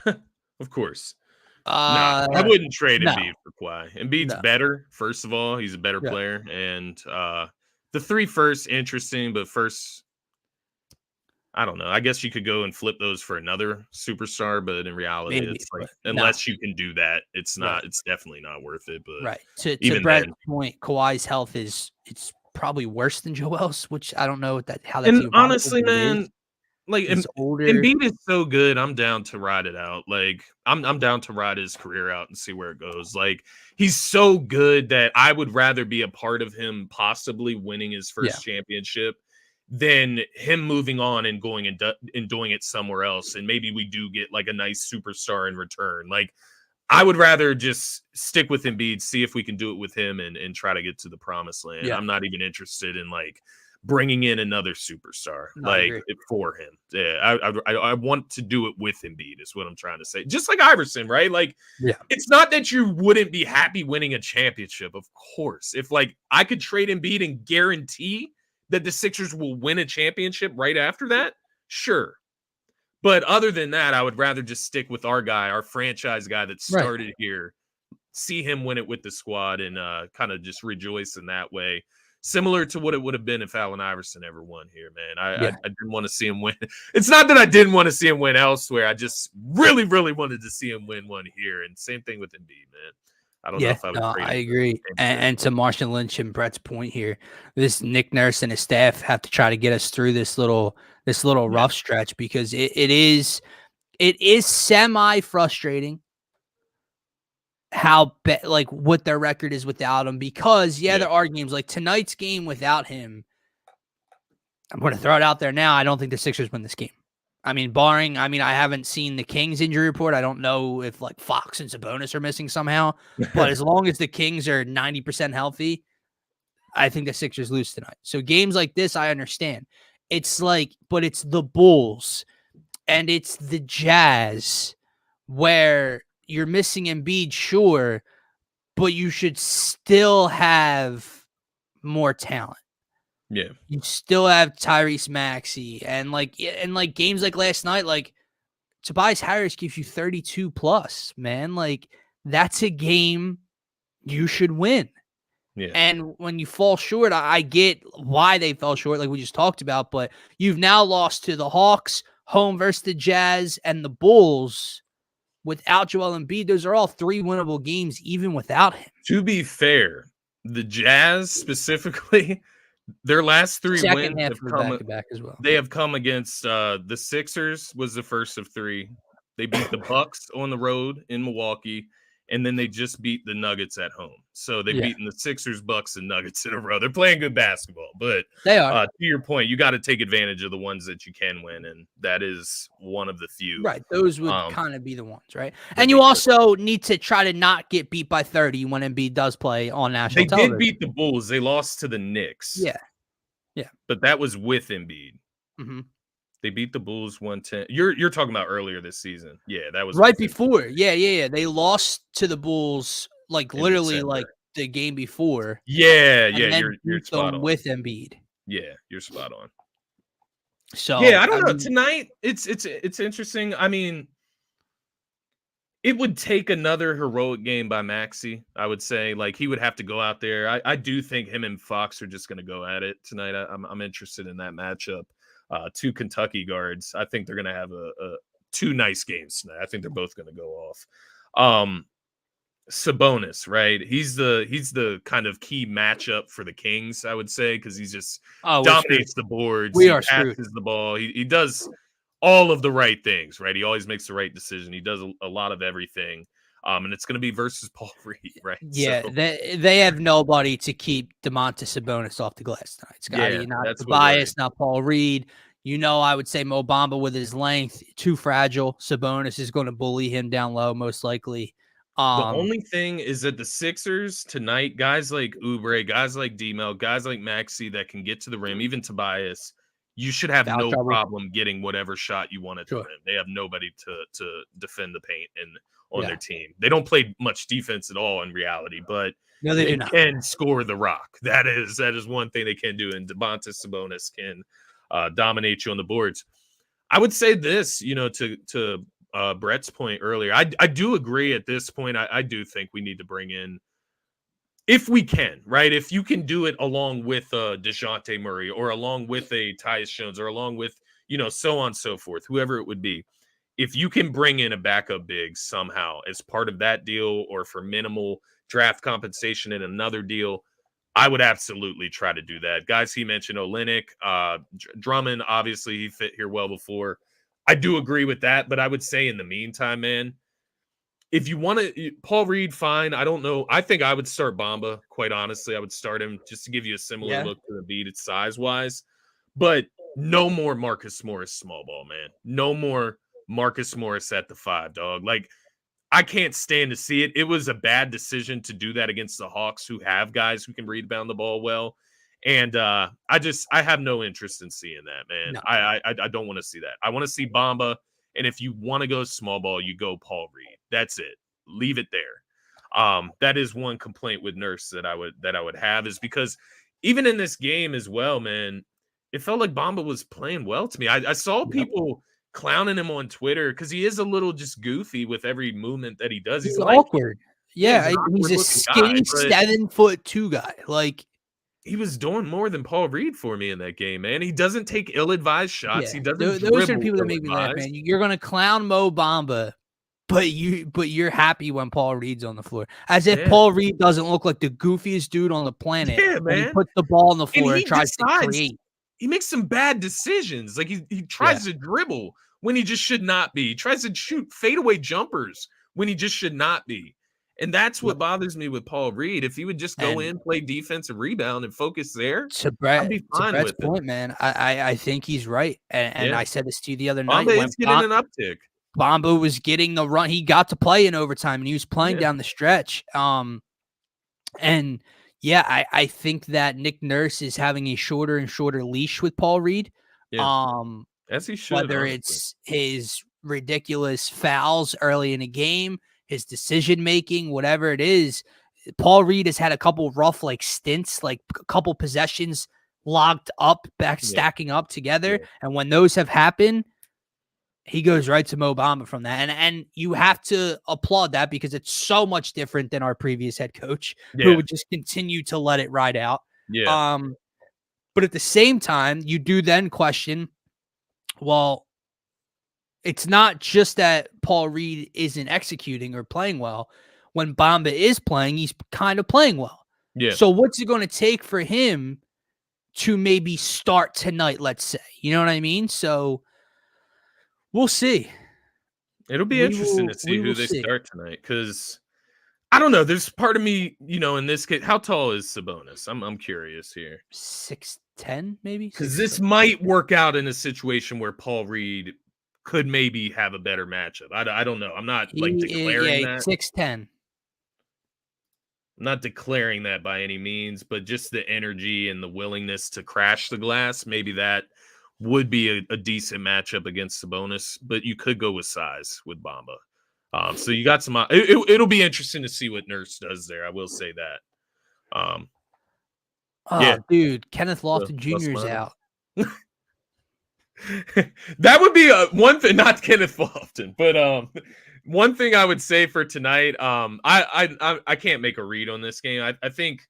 Of course. I wouldn't trade Embiid for Kawhi. Embiid's better, first of all. He's a better player. And the 3 first, interesting, but first, I don't know. I guess you could go and flip those for another superstar, but in reality, it's like unless you can do that, it's not. It's definitely not worth it. But to Brad's point, Kawhi's health it's probably worse than Joel's, which I don't know how that's. And honestly, man, like Embiid is so good. I'm down to ride it out. Like I'm down to ride his career out and see where it goes. Like he's so good that I would rather be a part of him possibly winning his first championship than him moving on and going and doing it somewhere else. And maybe we do get like a nice superstar in return. Like, I would rather just stick with Embiid, see if we can do it with him and try to get to the promised land. Yeah. I'm not even interested in like bringing in another superstar for him. Yeah, I want to do it with Embiid is what I'm trying to say. Just like Iverson, right? Like, it's not that you wouldn't be happy winning a championship. Of course, if like I could trade Embiid and guarantee that the Sixers will win a championship right after that, sure. But other than that, I would rather just stick with our guy, our franchise guy that started here, see him win it with the squad and kind of just rejoice in that way. Similar to what it would have been if Allen Iverson ever won here, man. I didn't want to see him win. It's not that I didn't want to see him win elsewhere. I just really, really wanted to see him win one here. And same thing with Embiid, man. I don't know if I would trade him. I agree. And to Marshall Lynch and Brett's point here, this Nick Nurse and his staff have to try to get us through this little rough stretch because it is semi frustrating how like what their record is without him because there are games like tonight's game without him. I'm going to throw it out there now. I don't think the Sixers win this game. I mean, I haven't seen the Kings injury report. I don't know if like Fox and Sabonis are missing somehow, but as long as the Kings are 90% healthy, I think the Sixers lose tonight. So games like this, I understand. It's like, but it's the Bulls and it's the Jazz where you're missing Embiid, sure, but you should still have more talent. Yeah. You still have Tyrese Maxey and games like last night, like Tobias Harris gives you 32 plus, man. Like that's a game you should win. Yeah. And when you fall short, I get why they fell short, like we just talked about, but you've now lost to the Hawks, home versus the Jazz, and the Bulls without Joel Embiid. Those are all 3 winnable games, even without him. To be fair, the Jazz specifically, their last 3 wins have come back-to-back as well. They have come against the Sixers was the first of 3. They beat the Bucks on the road in Milwaukee, and then they just beat the Nuggets at home. So they've beaten the Sixers, Bucks, and Nuggets in a row. They're playing good basketball, but they are. To your point, you got to take advantage of the ones that you can win, and that is one of the few. Right, those would kind of be the ones, right? And you also need to try to not get beat by 30 when Embiid does play on national television. They did beat the Bulls. They lost to the Knicks. Yeah. But that was with Embiid. Mm-hmm. They beat the Bulls 110. You're talking about earlier this season. Yeah, that was right before. Yeah. They lost to the Bulls like in literally December. like the game before. Yeah. You're spot on. with Embiid. Yeah, you're spot on. So yeah, I don't know. Tonight, it's interesting. I mean, it would take another heroic game by Maxey, I would say. Like, he would have to go out there. I do think him and Fox are just going to go at it tonight. I'm interested in that matchup. 2 Kentucky guards. I think they're going to have a 2 nice games tonight. I think they're both going to go off. Sabonis, right? He's the kind of key matchup for the Kings, I would say, because he just dominates the boards. He passes the ball. He does all of the right things, right? He always makes the right decision. He does a lot of everything. And it's going to be versus Paul Reed, right? Yeah, so, they have nobody to keep Domantas Sabonis off the glass tonight. It's got to be not Tobias, not Paul Reed. I would say Mo Bamba with his length, too fragile. Sabonis is going to bully him down low, most likely. The only thing is that the Sixers tonight, guys like Oubre, guys like D-Mel, guys like Maxey that can get to the rim, even Tobias, you should have no problem getting whatever shot you want at the rim. They have nobody to defend the paint on their team. They don't play much defense at all in reality, but they can score the rock. That is one thing they can do, and Domantas Sabonis can dominate you on the boards. I would say this, to Brett's point earlier, I do agree at this point. I do think we need to bring in, if we can, right? If you can do it along with DeJounte Murray or along with a Tyus Jones or along with, so on and so forth, whoever it would be. If you can bring in a backup big somehow as part of that deal or for minimal draft compensation in another deal, I would absolutely try to do that. Guys, he mentioned Olynyk, Drummond, obviously he fit here well before. I do agree with that, but I would say in the meantime, man, if you want to, Paul Reed, fine. I don't know. I think I would start Bamba, quite honestly. I would start him just to give you a similar look to Embiid size-wise. But no more Marcus Morris small ball, man. No more Marcus Morris at the 5, dog. Like, I can't stand to see it. It was a bad decision to do that against the Hawks, who have guys who can rebound the ball well. And I have no interest in seeing that, man. No. I don't want to see that. I want to see Bamba. And if you want to go small ball, you go Paul Reed. That's it. Leave it there. That is one complaint with Nurse that I would have, is because even in this game as well, man, it felt like Bamba was playing well to me. I saw people clowning him on Twitter because he is a little just goofy with every movement that he does. He's awkward. Yeah, he's a skinny 7'2" guy. Like, he was doing more than Paul Reed for me in that game, man. He doesn't take ill-advised shots. He doesn't. Those are people that make me laugh, man. You're gonna clown Mo Bamba, but you're happy when Paul Reed's on the floor, as if Paul Reed doesn't look like the goofiest dude on the planet. Yeah, man. He puts the ball on the floor and tries to create. He makes some bad decisions. Like, he tries to dribble when he just should not be. He tries to shoot fadeaway jumpers when he just should not be. And that's what bothers me with Paul Reed. If he would just go in, play defense and rebound and focus there, I'd be fine with it. Point, man. I think he's right. And I said this to you the other night. Bamba is getting an uptick. Bamba was getting the run. He got to play in overtime, and he was playing down the stretch. And yeah, I think that Nick Nurse is having a shorter and shorter leash with Paul Reed. Yeah. As he should. Whether it's his ridiculous fouls early in a game, his decision making, whatever it is, Paul Reed has had a couple rough stints, like a couple possessions locked up, stacking up together. Yeah. And when those have happened, he goes right to Mo Bamba from that. And you have to applaud that, because it's so much different than our previous head coach, who would just continue to let it ride out. Yeah. But at the same time, you do then question, well, it's not just that Paul Reed isn't executing or playing well. When Bamba is playing, he's kind of playing well. Yeah. So what's it going to take for him to maybe start tonight, let's say? You know what I mean? So we'll see. It'll be interesting to see who they start tonight, because I don't know. There's part of me, in this case, how tall is Sabonis? I'm curious here. 6'10", maybe? Because this might work out in a situation where Paul Reed could maybe have a better matchup. I don't know. I'm not declaring that. 6'10". I'm not declaring that by any means, but just the energy and the willingness to crash the glass, maybe that would be a decent matchup against Sabonis. But you could go with size with Bamba. So you got some. It'll be interesting to see what Nurse does there. I will say that. Dude, Kenneth Lofton Jr. is out. That would be one thing, not Kenneth Lofton, but one thing I would say for tonight. I can't make a read on this game. I think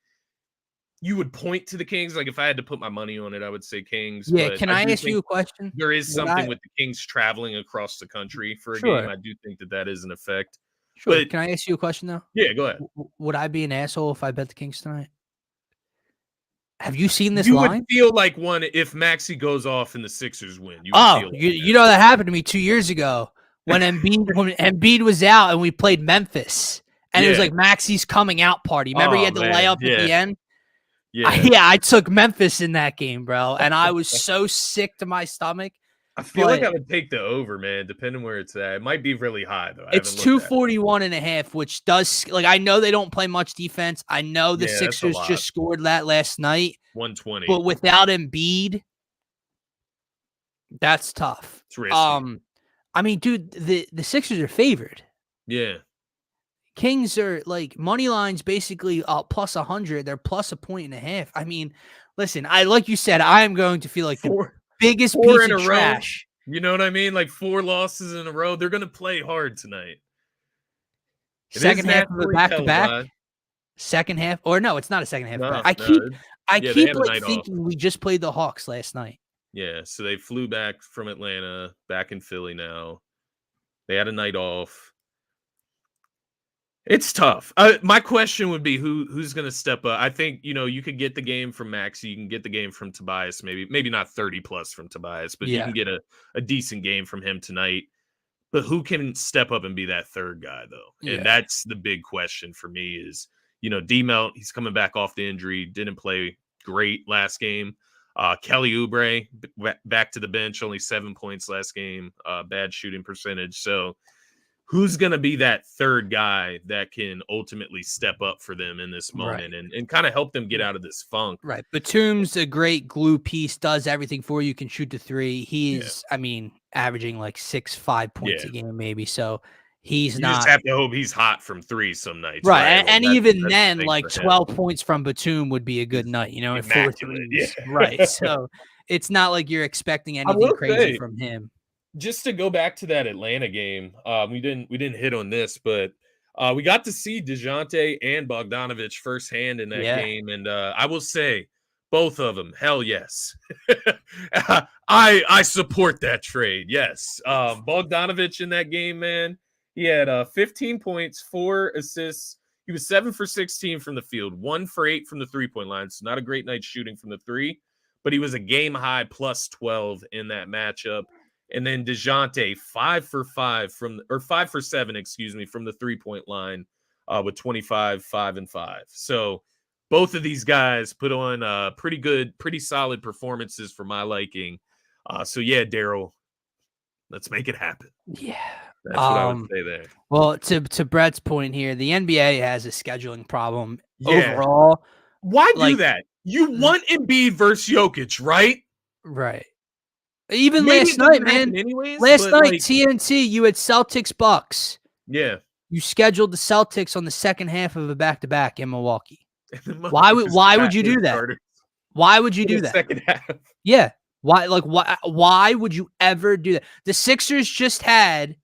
you would point to the Kings. Like, if I had to put my money on it, I would say Kings. Yeah, can I ask you a question? There is something with the Kings traveling across the country for a game. I do think that is an effect. Sure. But, can I ask you a question though? Yeah, go ahead. Would I be an asshole if I bet the Kings tonight? Have you seen this line? You would feel like one if Maxey goes off and the Sixers win. You know that happened to me 2 years ago when Embiid was out and we played Memphis, and it was like Maxey's coming out party. Remember he had the layup at the end? Yeah. I took Memphis in that game, bro, and I was so sick to my stomach. I feel like I would take the over, man, depending where it's at. It might be really high, though. It's 241.5, which does, I know they don't play much defense. I know the Sixers just scored that last night. 120. But without Embiid, that's tough. It's risky. I mean, dude, the Sixers are favored. Yeah. Kings are money lines basically plus 100. They're plus 1.5. I mean, listen, like you said, I am going to feel like the biggest piece of trash. You know what I mean? 4 losses in a row. They're going to play hard tonight. Second half of the back-to-back. Second half, or no, it's not a second half. I keep thinking we just played the Hawks last night. Yeah, so they flew back from Atlanta, back in Philly now. They had a night off. It's tough. My question would be who's going to step up. I think, you could get the game from Maxey. You can get the game from Tobias, maybe not 30 plus from Tobias, but you can get a decent game from him tonight. But who can step up and be that third guy, though? Yeah. And that's the big question for me is, D-Melt, he's coming back off the injury, didn't play great last game. Kelly Oubre back to the bench, only 7 points last game, bad shooting percentage. So who's going to be that third guy that can ultimately step up for them in this moment and kind of help them get out of this funk? Right. Batum's a great glue piece, does everything for you, can shoot the three. He's, I mean, averaging like 5 points a game, maybe. So he's not. You just have to hope he's hot from three some nights. Right. Like and even then, like 12 points from Batum would be a good night, you know, and 4 threes. Right. So it's not like you're expecting anything crazy from him. Just to go back to that Atlanta game, we didn't hit on this, but we got to see DeJounte and Bogdanovich firsthand in that game, and I will say, both of them, hell yes, I support that trade. Yes, Bogdanovich in that game, man, he had 15 points, 4 assists. He was 7 for 16 from the field, 1 for 8 from the 3-point line. So not a great night shooting from the three, but he was a game high plus 12 in that matchup. And then DeJounte 5 for 7, excuse me, from the 3-point line with 25, 5 and 5. So both of these guys put on pretty solid performances for my liking. So yeah, Daryl, let's make it happen. Yeah. That's what I would say there. Well, to Brett's point here, the NBA has a scheduling problem overall. Why do that? You want Embiid versus Jokic, right? Right. Even last night, man. Last night, TNT, you had Celtics Bucks. Yeah. You scheduled the Celtics on the second half of a back-to-back in Milwaukee. Why would you do that? Why would you do that? Second half. Yeah. Why would you ever do that? The Sixers just had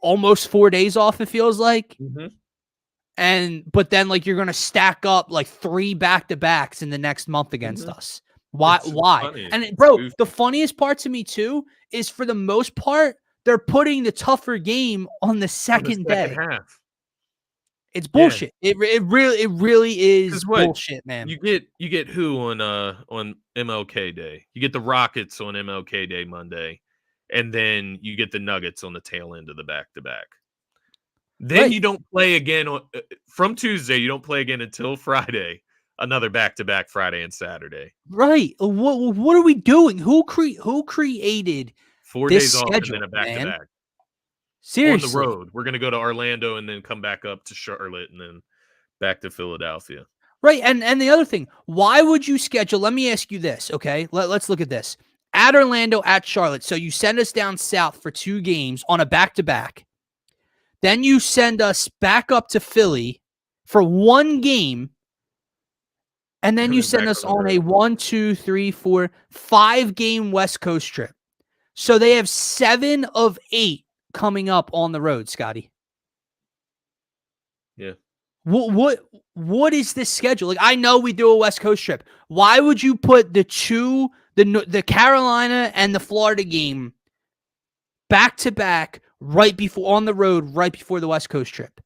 almost 4 days off, it feels like. Mm-hmm. But then you're gonna stack up 3 back-to-backs in the next month against us. Why? Funny. And bro, the funniest part to me too is for the most part, they're putting the tougher game on the second day. Half. It's bullshit. Yeah. It really is bullshit, man. You get who on MLK Day? You get the Rockets on MLK Day Monday, and then you get the Nuggets on the tail end of the back-to-back. Then you don't play again from Tuesday. You don't play again until Friday. Another back-to-back Friday and Saturday. Right. What are we doing? Who created 4 this days schedule, off and then a back-to-back? Man? Seriously. On the road. We're going to go to Orlando and then come back up to Charlotte and then back to Philadelphia. Right. And the other thing, why would you schedule? Let me ask you this, okay? Let's look at this. At Orlando, at Charlotte. So you send us down south for 2 games on a back-to-back. Then you send us back up to Philly for 1 game. And then you send us on a 1, 2, 3, 4, 5-game West Coast trip. So they have 7 of 8 coming up on the road, Scotty. Yeah. What is this schedule? I know we do a West Coast trip. Why would you put the Carolina and the Florida game back to back right before on the road right before the West Coast trip?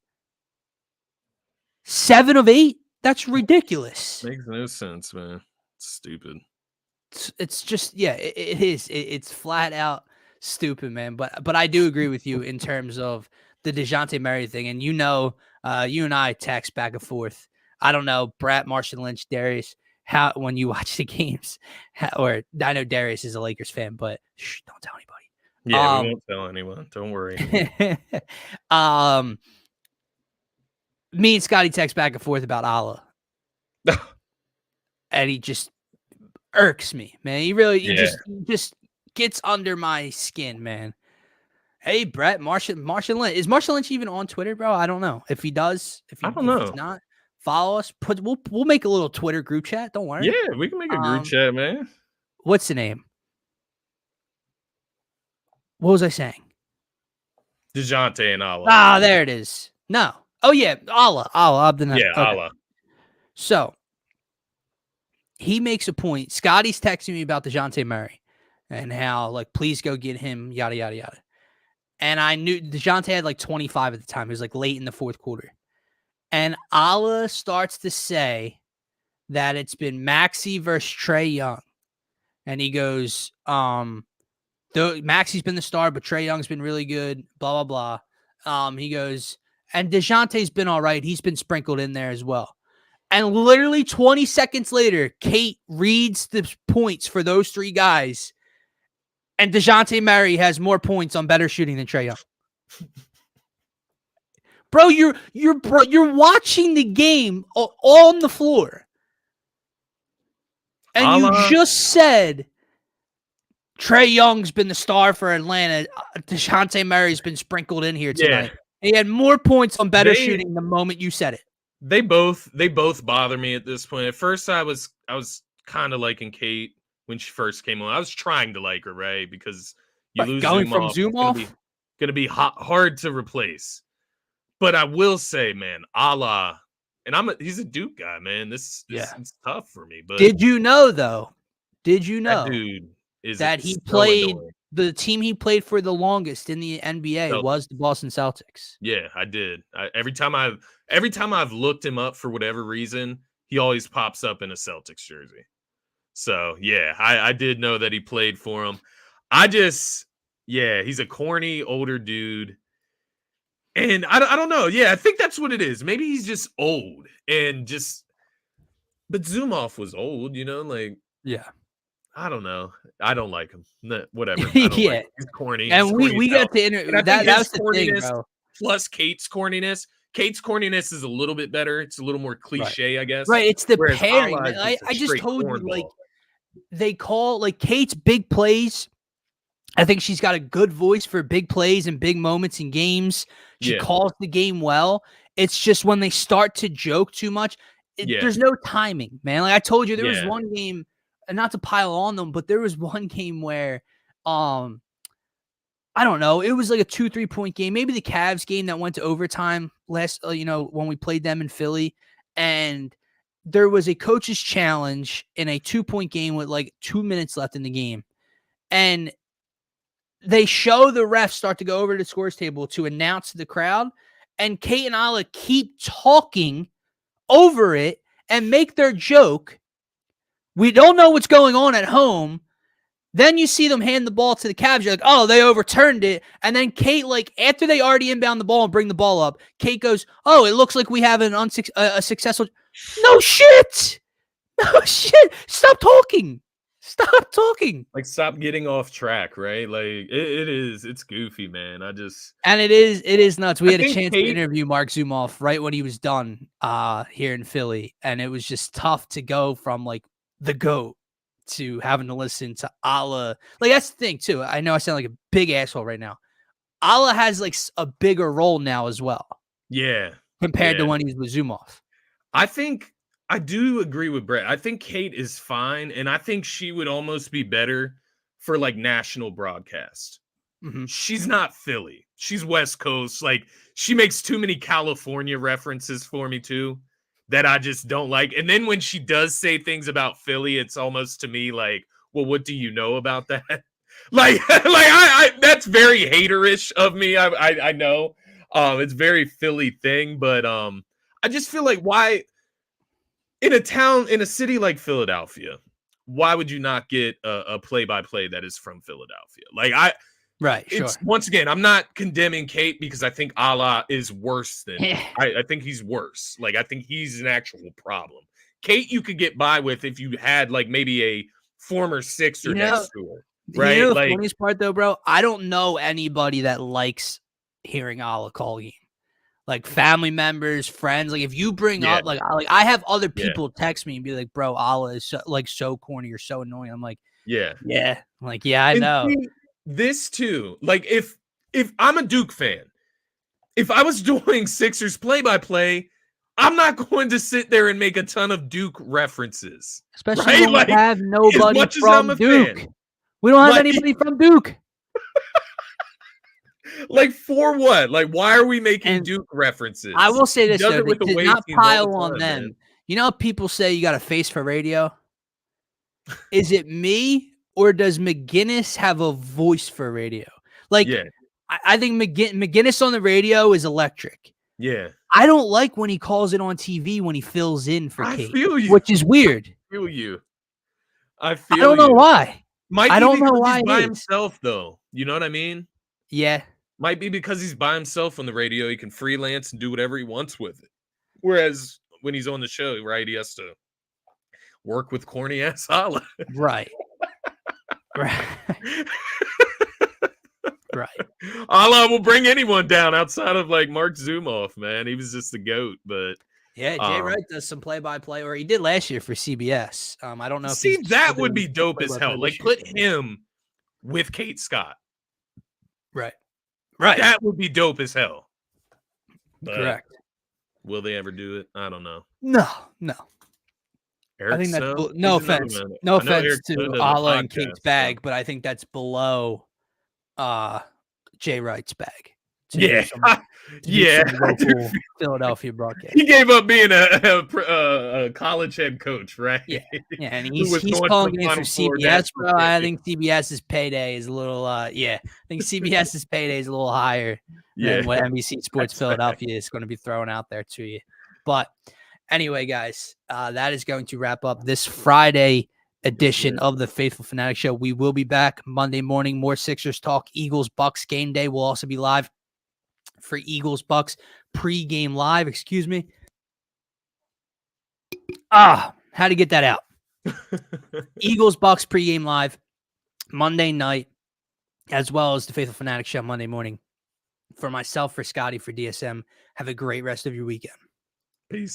7 of 8? That's ridiculous. Makes no sense, man. It's stupid. It's just, it is. It's flat out stupid, man. But I do agree with you in terms of the DeJounte Murray thing. And you and I text back and forth. I don't know, Brett, Marshall Lynch, Darius, how when you watch the games, or I know Darius is a Lakers fan, but don't tell anybody. Yeah, we won't tell anyone. Don't worry. Me and Scotty text back and forth about Allah. And he just irks me, man. He just gets under my skin, man. Hey, Brett, Marshall Lynch. Is Marshall Lynch even on Twitter, bro? I don't know. If he does, I don't know. If he's not, follow us. We'll make a little Twitter group chat. Don't worry. Yeah, we can make a group chat, man. What's the name? What was I saying? DeJounte and Allah. Ah, there it is. No. Oh, yeah. Allah. Yeah, okay. Allah. So, he makes a point. Scotty's texting me about DeJounte Murray and how, please go get him, yada, yada, yada. And I knew DeJounte had 25 at the time. It was late in the fourth quarter. And Allah starts to say that it's been Maxey versus Trae Young. And he goes, Maxey's been the star, but Trae Young's been really good, blah, blah, blah. He goes, and DeJounte's been all right. He's been sprinkled in there as well. And literally 20 seconds later, Kate reads the points for those 3 guys. And DeJounte Murray has more points on better shooting than Trae Young. Bro, you're watching the game on the floor. And you just said Trae Young's been the star for Atlanta. DeJounte Murray's been sprinkled in here tonight. He had more points on better shooting the moment you said it. They both bother me at this point. At first, I was kind of liking Kate when she first came on. I was trying to like her, right? Because you lose Zoom off, gonna be hard to replace. But I will say, man, Allah, and he's a Duke guy, man. This it's tough for me. But did you know though? Did you know that dude that he played the team he played for the longest in the NBA was the Boston Celtics? Yeah, I did. Every time I've looked him up for whatever reason, he always pops up in a Celtics jersey. So yeah, I did know that he played for him. He's a corny older dude. And I don't know. Yeah, I think that's what it is. Maybe he's just old and but Zumoff was old, like, yeah. I don't know. I don't like him. Whatever. Yeah. Like him. He's corny. And we got to interview that was the thing, bro. Plus Kate's corniness. Kate's corniness is a little bit better. It's a little more cliche, I guess. Right. It's the pairing. I just told you, like, they call like Kate's big plays. I think she's got a good voice for big plays and big moments in games. She calls the game well. It's just when they start to joke too much, there's no timing, man. Like I told you, there was one game, and not to pile on them, but there was one game where, I don't know, it was like a 2-3 point game, maybe the Cavs game that went to overtime last, when we played them in Philly, and there was a coach's challenge in a 2-point game with like 2 minutes left in the game, and they show the refs start to go over to the scores table to announce to the crowd, and Kate and Ala keep talking over it and make their joke. We don't know what's going on at home. Then you see them hand the ball to the Cavs. You're like, oh, they overturned it. And then Kate, like, after they already inbound the ball and bring the ball up, Kate goes, oh, it looks like we have a successful. No shit. No shit. Stop talking. Stop talking. Like, stop getting off track, right? Like, it's goofy, man. And it is nuts. We had a chance to interview Mark Zumoff right when he was done here in Philly. And it was just tough to go from, like, the GOAT to having to listen to Ala. Like, that's the thing, too. I know I sound like a big asshole right now. Ala has, like, a bigger role now as well. Yeah. Compared to when he was with Zumoff. I do agree with Brett. I think Kate is fine, and I think she would almost be better for, like, national broadcast. Mm-hmm. She's not Philly. She's West Coast. Like, she makes too many California references for me, too, that I just don't like. And then when she does say things about Philly, it's almost to me like, well, what do you know about that? I that's very haterish of me. I know. It's very Philly thing, but I just feel like why in a city like Philadelphia, why would you not get a play-by-play that is from Philadelphia? Like once again, I'm not condemning Kate because I think Allah is worse than I think he's worse. Like I think he's an actual problem. Kate, you could get by with if you had like maybe a former Sixer next to her. Right. The funniest part though, bro, I don't know anybody that likes hearing Allah call game. Like family members, friends. Like if you bring up like I have other people text me and be like, bro, Allah is so corny or so annoying. I'm like, yeah. I'm like, I know. This too, like if I'm a Duke fan, if I was doing Sixers play-by-play, I'm not going to sit there and make a ton of Duke references. Especially when we have nobody from Duke. Fan. We don't have anybody from Duke. Like for what? Like why are we making Duke references? I will say this though, does not pile on them. Man. You know how people say you got a face for radio? Is it me or does McGinnis have a voice for radio? Like I think McGinnis on the radio is electric. Yeah. I don't like when he calls it on TV when he fills in for Kate, feel you. Which is weird. I feel you. I don't know why. I don't know why he's by himself though. You know what I mean? Yeah. Might be because he's by himself on the radio. He can freelance and do whatever he wants with it. Whereas when he's on the show, right? He has to work with corny ass Hala. Right. Right. Right. Hala will bring anyone down outside of like Mark Zumoff, man. He was just the GOAT, but yeah, Jay Wright does some play-by-play, or he did last year for CBS. I don't know if see that would be dope as hell. Like put him with Kate Scott. Right. Right. That would be dope as hell. But correct. Will they ever do it? I don't know. No. Eric I think that's Snow? no He's another offense. man. No I know offense Eric Snow to does a Hala and podcast, Kate's bag, but I think that's below Jay Wright's bag. to do Yeah. some- to do Yeah. some local Philadelphia broadcast. He gave up being a college head coach, right? Yeah, yeah, and Who was he's going to calling the games for Final Four CBS, national bro. I championship. think CBS's payday is a little, I think CBS's payday is a little higher Yeah. than what NBC Sports That's Philadelphia is going to be throwing out there to you. But anyway, guys, that is going to wrap up this Friday edition of the Faithful Fanatic Show. We will be back Monday morning. More Sixers talk. Eagles Bucks game day will also be live for Eagles Bucks pre-game live. Excuse me. How to get that out? Eagles Bucks pre-game live Monday night, as well as the Faithful Fanatic Show Monday morning. For myself, for Scotty, for DSM, have a great rest of your weekend. Peace.